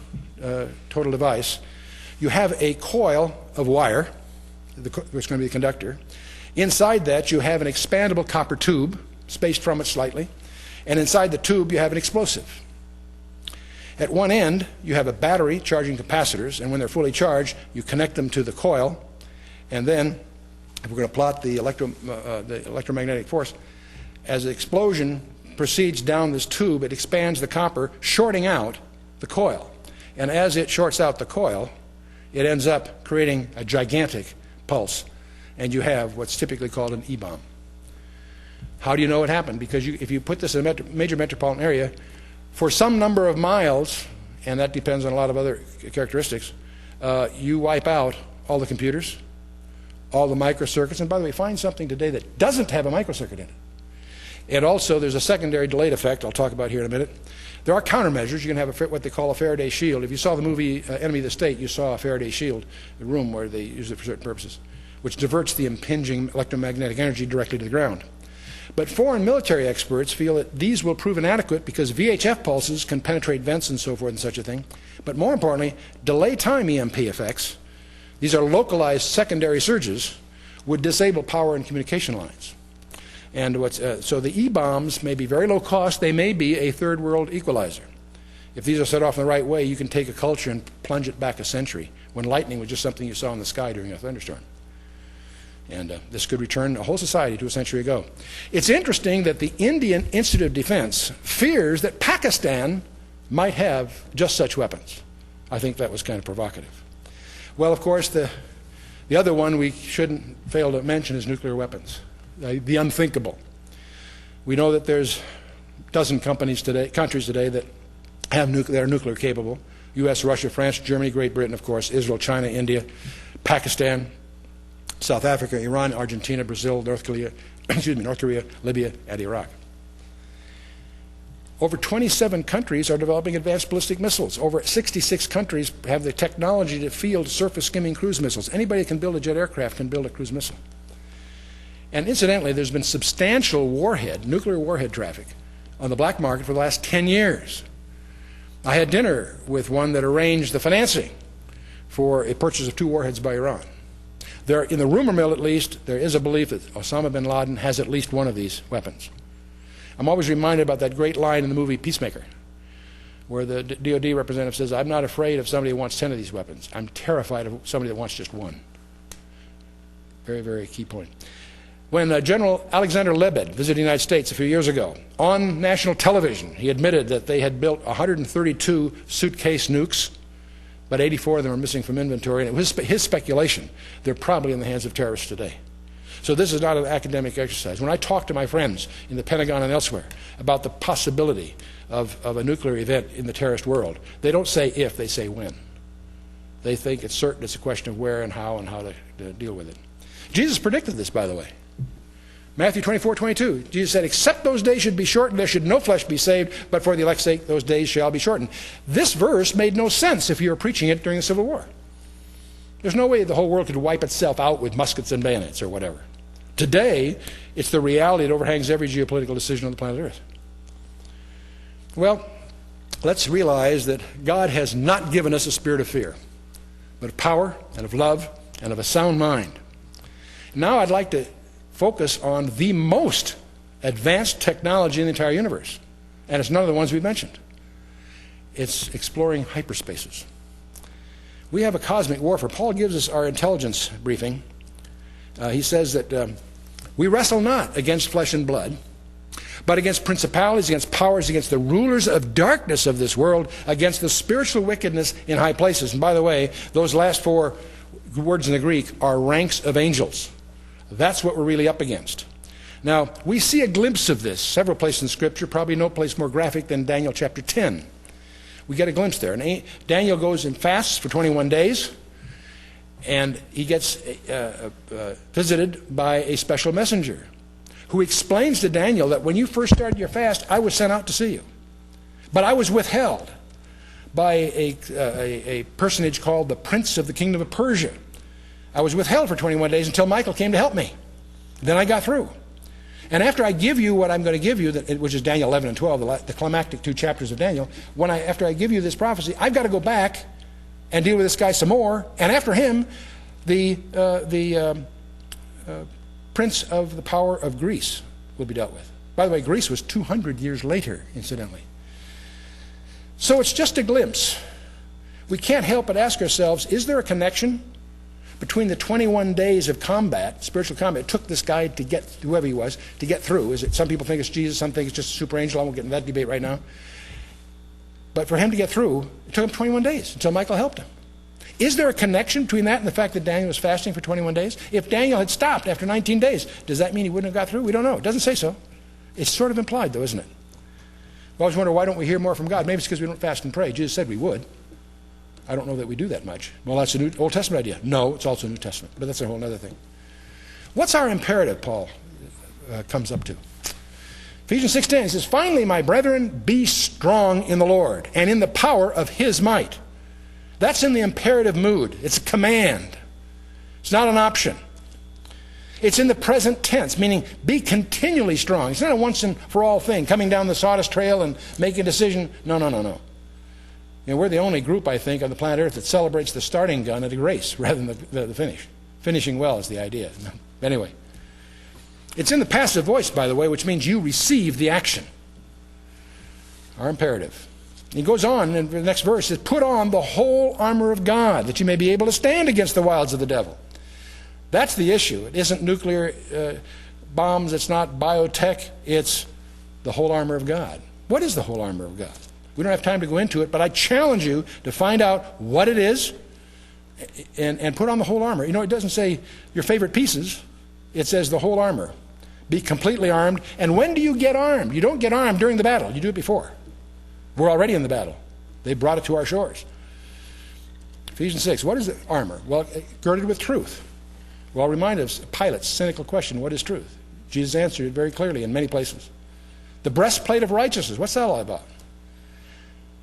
total device, you have a coil of wire, which is going to be the conductor. Inside that, you have an expandable copper tube, spaced from it slightly. And inside the tube, you have an explosive. At one end, you have a battery charging capacitors, and when they're fully charged, you connect them to the coil, and then, if we're going to plot the electromagnetic force, as the explosion proceeds down this tube, it expands the copper, shorting out the coil. And as it shorts out the coil, it ends up creating a gigantic pulse, and you have what's typically called an E-bomb. How do you know it happened? Because if you put this in a major metropolitan area, for some number of miles, and that depends on a lot of other characteristics, you wipe out all the computers, all the microcircuits, and by the way, find something today that doesn't have a microcircuit in it. And also, there's a secondary delayed effect I'll talk about here in a minute. There are countermeasures. You can have what they call a Faraday shield. If you saw the movie Enemy of the State, you saw a Faraday shield, a room where they use it for certain purposes, which diverts the impinging electromagnetic energy directly to the ground. But foreign military experts feel that these will prove inadequate because VHF pulses can penetrate vents and so forth and such a thing. But more importantly, delay time EMP effects, these are localized secondary surges, would disable power and communication lines. And so the E-bombs may be very low cost. They may be a third world equalizer. If these are set off in the right way, you can take a culture and plunge it back a century, when lightning was just something you saw in the sky during a thunderstorm. And this could return a whole society to a century ago. It's interesting that the Indian Institute of Defense fears that Pakistan might have just such weapons. I think that was kind of provocative. Well, of course, the other one we shouldn't fail to mention is nuclear weapons, the unthinkable. We know that there's a dozen countries today that are nuclear capable. U.S., Russia, France, Germany, Great Britain, of course, Israel, China, India, Pakistan, South Africa, Iran, Argentina, Brazil, North Korea, Libya, and Iraq. Over 27 countries are developing advanced ballistic missiles. Over 66 countries have the technology to field surface skimming cruise missiles. Anybody that can build a jet aircraft can build a cruise missile. And incidentally, there's been substantial nuclear warhead traffic on the black market for the last 10 years. I had dinner with one that arranged the financing for a purchase of 2 warheads by Iran. In the rumor mill, at least, there is a belief that Osama bin Laden has at least one of these weapons. I'm always reminded about that great line in the movie Peacemaker, where the DOD representative says, "I'm not afraid of somebody who wants 10 of these weapons. I'm terrified of somebody that wants just one." Very, very key point. When General Alexander Lebed visited the United States a few years ago, on national television, he admitted that they had built 132 suitcase nukes, but 84 of them are missing from inventory, and it was his speculation they're probably in the hands of terrorists today. So this is not an academic exercise. When I talk to my friends in the Pentagon and elsewhere about the possibility of a nuclear event in the terrorist world, they don't say if, they say when. They think it's certain, it's a question of where and how to deal with it. Jesus predicted this, by the way. Matthew 24:22, Jesus said, "Except those days should be shortened, there should no flesh be saved, but for the elect's sake those days shall be shortened." This verse made no sense if you were preaching it during the Civil War. There's no way the whole world could wipe itself out with muskets and bayonets or whatever. Today, it's the reality that overhangs every geopolitical decision on the planet Earth. Well, let's realize that God has not given us a spirit of fear, but of power and of love and of a sound mind. Now I'd like to focus on the most advanced technology in the entire universe. And it's none of the ones we've mentioned. It's exploring hyperspaces. We have a cosmic warfare. Paul gives us our intelligence briefing. He says that we wrestle not against flesh and blood, but against principalities, against powers, against the rulers of darkness of this world, against the spiritual wickedness in high places. And by the way, those last 4 words in the Greek are ranks of angels. That's what we're really up against. Now, we see a glimpse of this several places in Scripture, probably no place more graphic than Daniel chapter 10. We get a glimpse there. And Daniel goes and fasts for 21 days, and he gets visited by a special messenger who explains to Daniel that when you first started your fast, I was sent out to see you. But I was withheld by a personage called the Prince of the Kingdom of Persia. I was withheld for 21 days until Michael came to help me. Then I got through. And after I give you what I'm going to give you, which is Daniel 11 and 12, the climactic 2 chapters of Daniel, after I give you this prophecy, I've got to go back and deal with this guy some more. And after him, the prince of the power of Greece will be dealt with. By the way, Greece was 200 years later, incidentally. So it's just a glimpse. We can't help but ask ourselves, is there a connection between the 21 days of combat, spiritual combat, it took this guy to get, whoever he was, to get through? Is it, some people think it's Jesus, some think it's just a super angel. I won't get into that debate right now. But for him to get through, it took him 21 days until Michael helped him. Is there a connection between that and the fact that Daniel was fasting for 21 days? If Daniel had stopped after 19 days, does that mean he wouldn't have got through? We don't know. It doesn't say so. It's sort of implied, though, isn't it? I always wonder, why don't we hear more from God? Maybe it's because we don't fast and pray. Jesus said we would. I don't know that we do that much. Well, that's an Old Testament idea. No, it's also New Testament, but that's a whole other thing. What's our imperative, Paul comes up to? Ephesians 6:10, he says, "Finally, my brethren, be strong in the Lord and in the power of his might." That's in the imperative mood. It's a command. It's not an option. It's in the present tense, meaning be continually strong. It's not a once and for all thing, coming down the sawdust trail and making a decision. No. You know, we're the only group, I think, on the planet Earth that celebrates the starting gun at a race rather than the finish. Finishing well is the idea. Anyway, it's in the passive voice, by the way, which means you receive the action. Our imperative. He goes on in the next verse, says, "Put on the whole armor of God, that you may be able to stand against the wiles of the devil." That's the issue. It isn't nuclear bombs. It's not biotech. It's the whole armor of God. What is the whole armor of God? We don't have time to go into it, but I challenge you to find out what it is and put on the whole armor. You know, it doesn't say your favorite pieces. It says the whole armor. Be completely armed. And when do you get armed? You don't get armed during the battle. You do it before. We're already in the battle. They brought it to our shores. Ephesians 6, what is the armor? Well, girded with truth. Well, remind us, Pilate's cynical question, what is truth? Jesus answered it very clearly in many places. The breastplate of righteousness, what's that all about?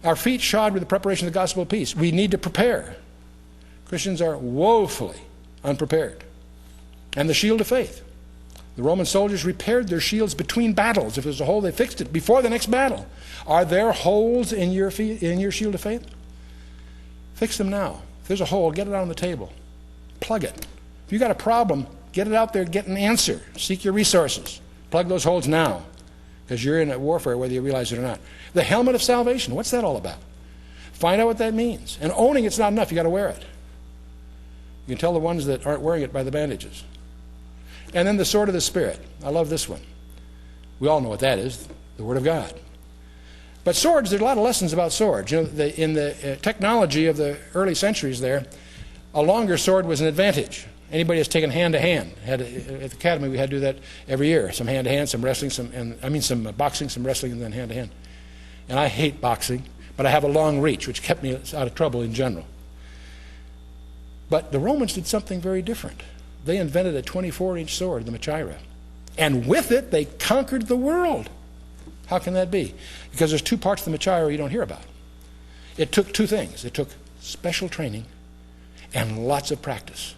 Our feet shod with the preparation of the gospel of peace. We need to prepare. Christians are woefully unprepared. And the shield of faith. The Roman soldiers repaired their shields between battles. If there's a hole, they fixed it before the next battle. Are there holes in your shield of faith? Fix them now. If there's a hole, get it out on the table. Plug it. If you've got a problem, get it out there, get an answer. Seek your resources. Plug those holes now, because you're in a warfare whether you realize it or not. The helmet of salvation, what's that all about? Find out what that means. And owning it's not enough, you've got to wear it. You can tell the ones that aren't wearing it by the bandages. And then the sword of the Spirit. I love this one. We all know what that is, the Word of God. But swords, there's a lot of lessons about swords. You know, in the technology of the early centuries there, a longer sword was an advantage. Anybody that's taken hand-to-hand. At the academy, we had to do that every year. Some hand-to-hand, some wrestling, some boxing, some wrestling, and then hand-to-hand. And I hate boxing, but I have a long reach, which kept me out of trouble in general. But the Romans did something very different. They invented a 24-inch sword, the Missler. And with it, they conquered the world. How can that be? Because there's two parts of the Missler you don't hear about. It took two things. It took special training and lots of practice.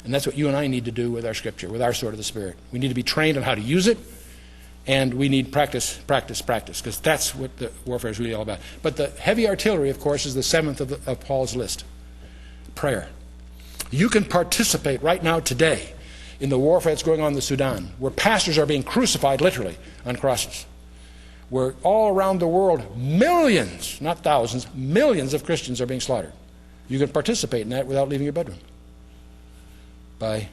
And that's what you and I need to do with our Scripture, with our sword of the Spirit. We need to be trained on how to use it, and we need practice, because that's what the warfare is really all about. But the heavy artillery, of course, is the seventh of Paul's list. Prayer. You can participate right now today in the warfare that's going on in the Sudan, where pastors are being crucified literally on crosses, where all around the world, millions, not thousands, millions of Christians are being slaughtered. You can participate in that without leaving your bedroom, by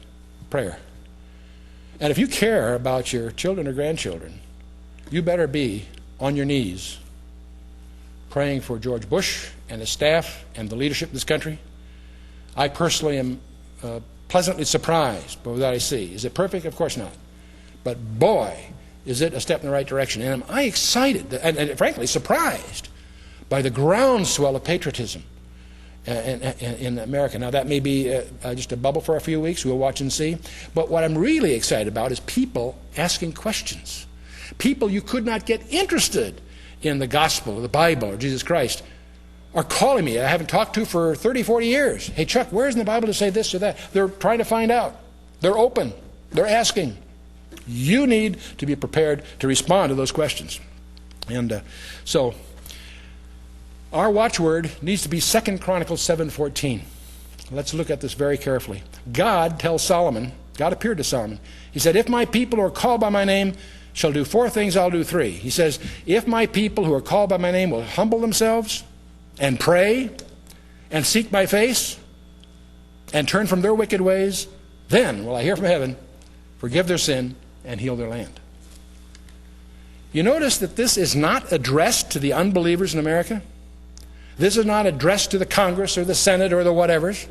prayer. And if you care about your children or grandchildren, you better be on your knees praying for George Bush and his staff and the leadership of this country. I personally am pleasantly surprised by what I see. Is it perfect? Of course not. But boy, is it a step in the right direction. And am I excited and frankly surprised by the groundswell of patriotism in America. Now that may be just a bubble for a few weeks. We'll watch and see. But what I'm really excited about is people asking questions. People you could not get interested in the gospel or the Bible or Jesus Christ are calling me. I haven't talked to for 30, 40 years. Hey, Chuck, where's in the Bible to say this or that? They're trying to find out. They're open. They're asking. You need to be prepared to respond to those questions. And so our watchword needs to be 2 Chronicles 7:14. Let's look at this very carefully. God tells Solomon, God appeared to Solomon. He said, if my people who are called by my name shall do 4 things, I'll do 3. He says, if my people who are called by my name will humble themselves and pray and seek my face and turn from their wicked ways, then will I hear from heaven, forgive their sin, and heal their land. You notice that this is not addressed to the unbelievers in America. This is not addressed to the Congress or the Senate or the whatevers.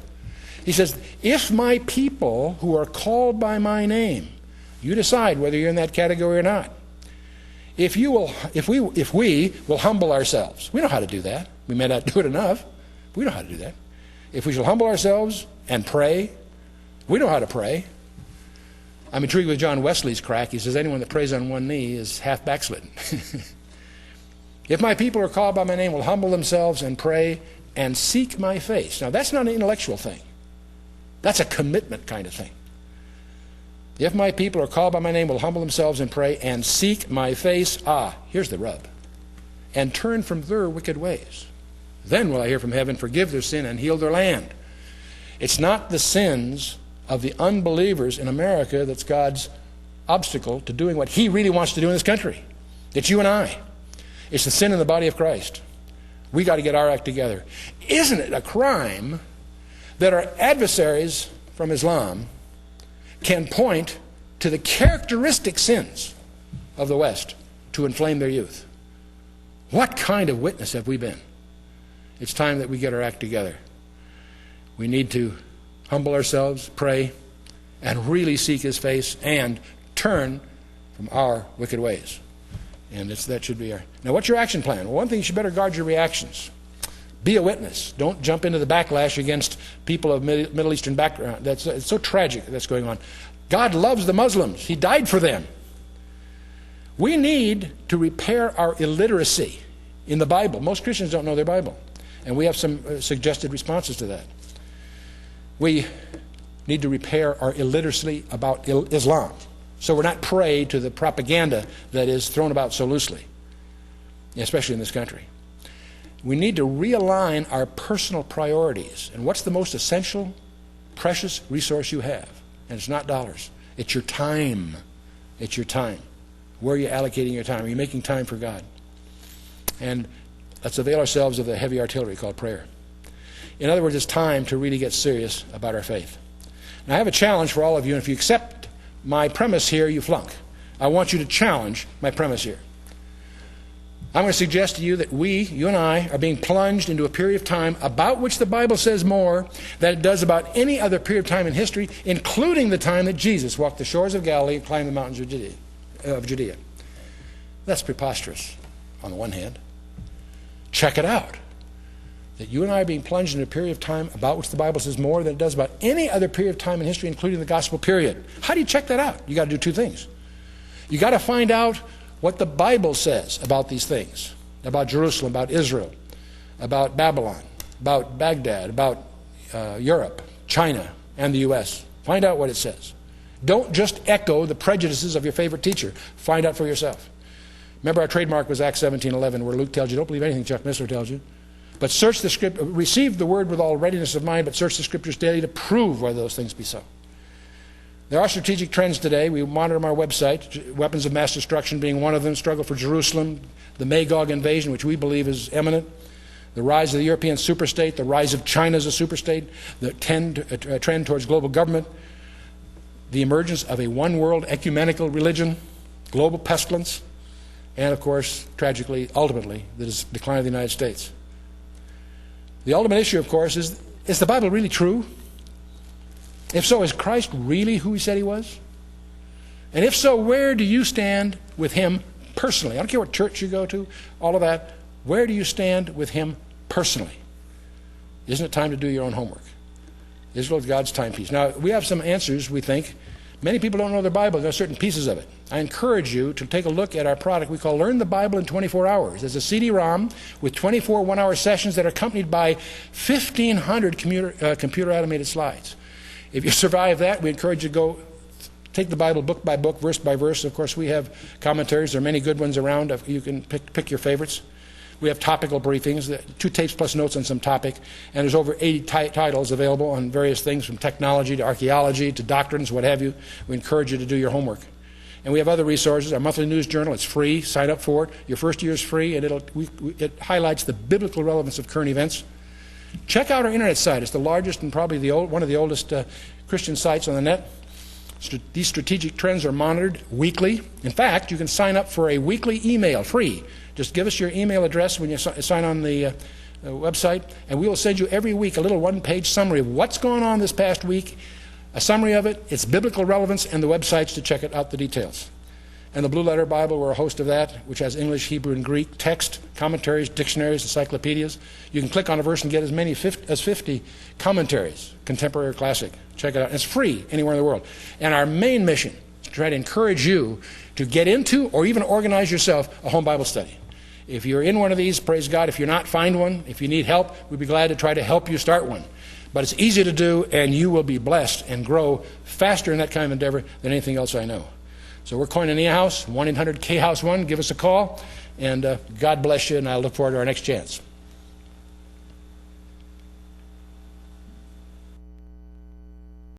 He says, if my people who are called by my name, you decide whether you're in that category or not. If we will humble ourselves, we know how to do that. We may not do it enough. We know how to do that. If we shall humble ourselves and pray, we know how to pray. I'm intrigued with John Wesley's crack. He says anyone that prays on one knee is half backslidden. If my people who are called by my name will humble themselves and pray and seek my face. Now that's not an intellectual thing. That's a commitment kind of thing. If my people who are called by my name will humble themselves and pray and seek my face, here's the rub, and turn from their wicked ways, then will I hear from heaven, forgive their sin, and heal their land. It's not the sins of the unbelievers in America that's God's obstacle to doing what he really wants to do in this country. It's you and I. It's the sin in the body of Christ. We got to get our act together. Isn't it a crime that our adversaries from Islam can point to the characteristic sins of the West to inflame their youth? What kind of witness have we been? It's time that we get our act together. We need to humble ourselves, pray, and really seek his face and turn from our wicked ways. And that should be our... Now, what's your action plan? Well, one thing, you should better guard your reactions. Be a witness. Don't jump into the backlash against people of Middle Eastern background. It's so tragic that's going on. God loves the Muslims. He died for them. We need to repair our illiteracy in the Bible. Most Christians don't know their Bible. And we have some suggested responses to that. We need to repair our illiteracy about Islam, so we're not prey to the propaganda that is thrown about so loosely, especially in this country. We need to realign our personal priorities. And what's the most essential, precious resource you have? And it's not dollars. It's your time. It's your time. Where are you allocating your time? Are you making time for God? And let's avail ourselves of the heavy artillery called prayer. In other words, it's time to really get serious about our faith. Now, I have a challenge for all of you, and if you accept my premise here, you flunk. I want you to challenge my premise here. I'm going to suggest to you that you and I, are being plunged into a period of time about which the Bible says more than it does about any other period of time in history, including the time that Jesus walked the shores of Galilee and climbed the mountains of Judea. That's preposterous, on the one hand. Check it out. That you and I are being plunged into a period of time about which the Bible says more than it does about any other period of time in history, including the gospel period. How do you check that out? You got to do 2 things. You got to find out what the Bible says about these things, about Jerusalem, about Israel, about Babylon, about Baghdad, about Europe, China, and the U.S. Find out what it says. Don't just echo the prejudices of your favorite teacher. Find out for yourself. Remember, our trademark was Acts 17:11, where Luke tells you, don't believe anything Chuck Missler tells you. But search the script, receive the word with all readiness of mind, but search the scriptures daily to prove whether those things be so. There are strategic trends today. We monitor them on our website, weapons of mass destruction being one of them, struggle for Jerusalem, the Magog invasion, which we believe is imminent, the rise of the European superstate, the rise of China as a superstate, the trend towards global government, the emergence of a one-world ecumenical religion, global pestilence, and, of course, tragically, ultimately, the decline of the United States. The ultimate issue, of course, is the Bible really true? If so, is Christ really who he said he was? And if so, where do you stand with him personally? I don't care what church you go to, all of that. Where do you stand with him personally? Isn't it time to do your own homework? Israel is God's timepiece. Now, we have some answers, we think. Many people don't know their Bible. There are certain pieces of it. I encourage you to take a look at our product we call Learn the Bible in 24 Hours. There's a CD-ROM with 24 one-hour sessions that are accompanied by 1,500 computer-animated slides. If you survive that, we encourage you to go take the Bible book by book, verse by verse. Of course, we have commentaries. There are many good ones around. You can pick your favorites. We have topical briefings, 2 tapes plus notes on some topic, and there's over 80 titles available on various things from technology to archaeology to doctrines, what have you. We encourage you to do your homework. And we have other resources. Our monthly news journal, it's free. Sign up for it. Your first year is free, and it highlights the biblical relevance of current events. Check out our internet site. It's the largest and probably one of the oldest Christian sites on the net. These strategic trends are monitored weekly. In fact, you can sign up for a weekly email, free. Just give us your email address when you sign on the website, and we will send you every week a little one-page summary of what's going on this past week, a summary of it, its biblical relevance, and the websites to check it out, the details. And the Blue Letter Bible, we're a host of that, which has English, Hebrew, and Greek text, commentaries, dictionaries, encyclopedias. You can click on a verse and get as many as 50 commentaries, contemporary or classic. Check it out. And it's free anywhere in the world. And our main mission is to try to encourage you to get into or even organize yourself a home Bible study. If you're in one of these, praise God. If you're not, find one. If you need help, we'd be glad to try to help you start one. But it's easy to do, and you will be blessed and grow faster in that kind of endeavor than anything else I know. So we're Koinonia House, 1-800-K-House-1. Give us a call, and God bless you, and I look forward to our next chance.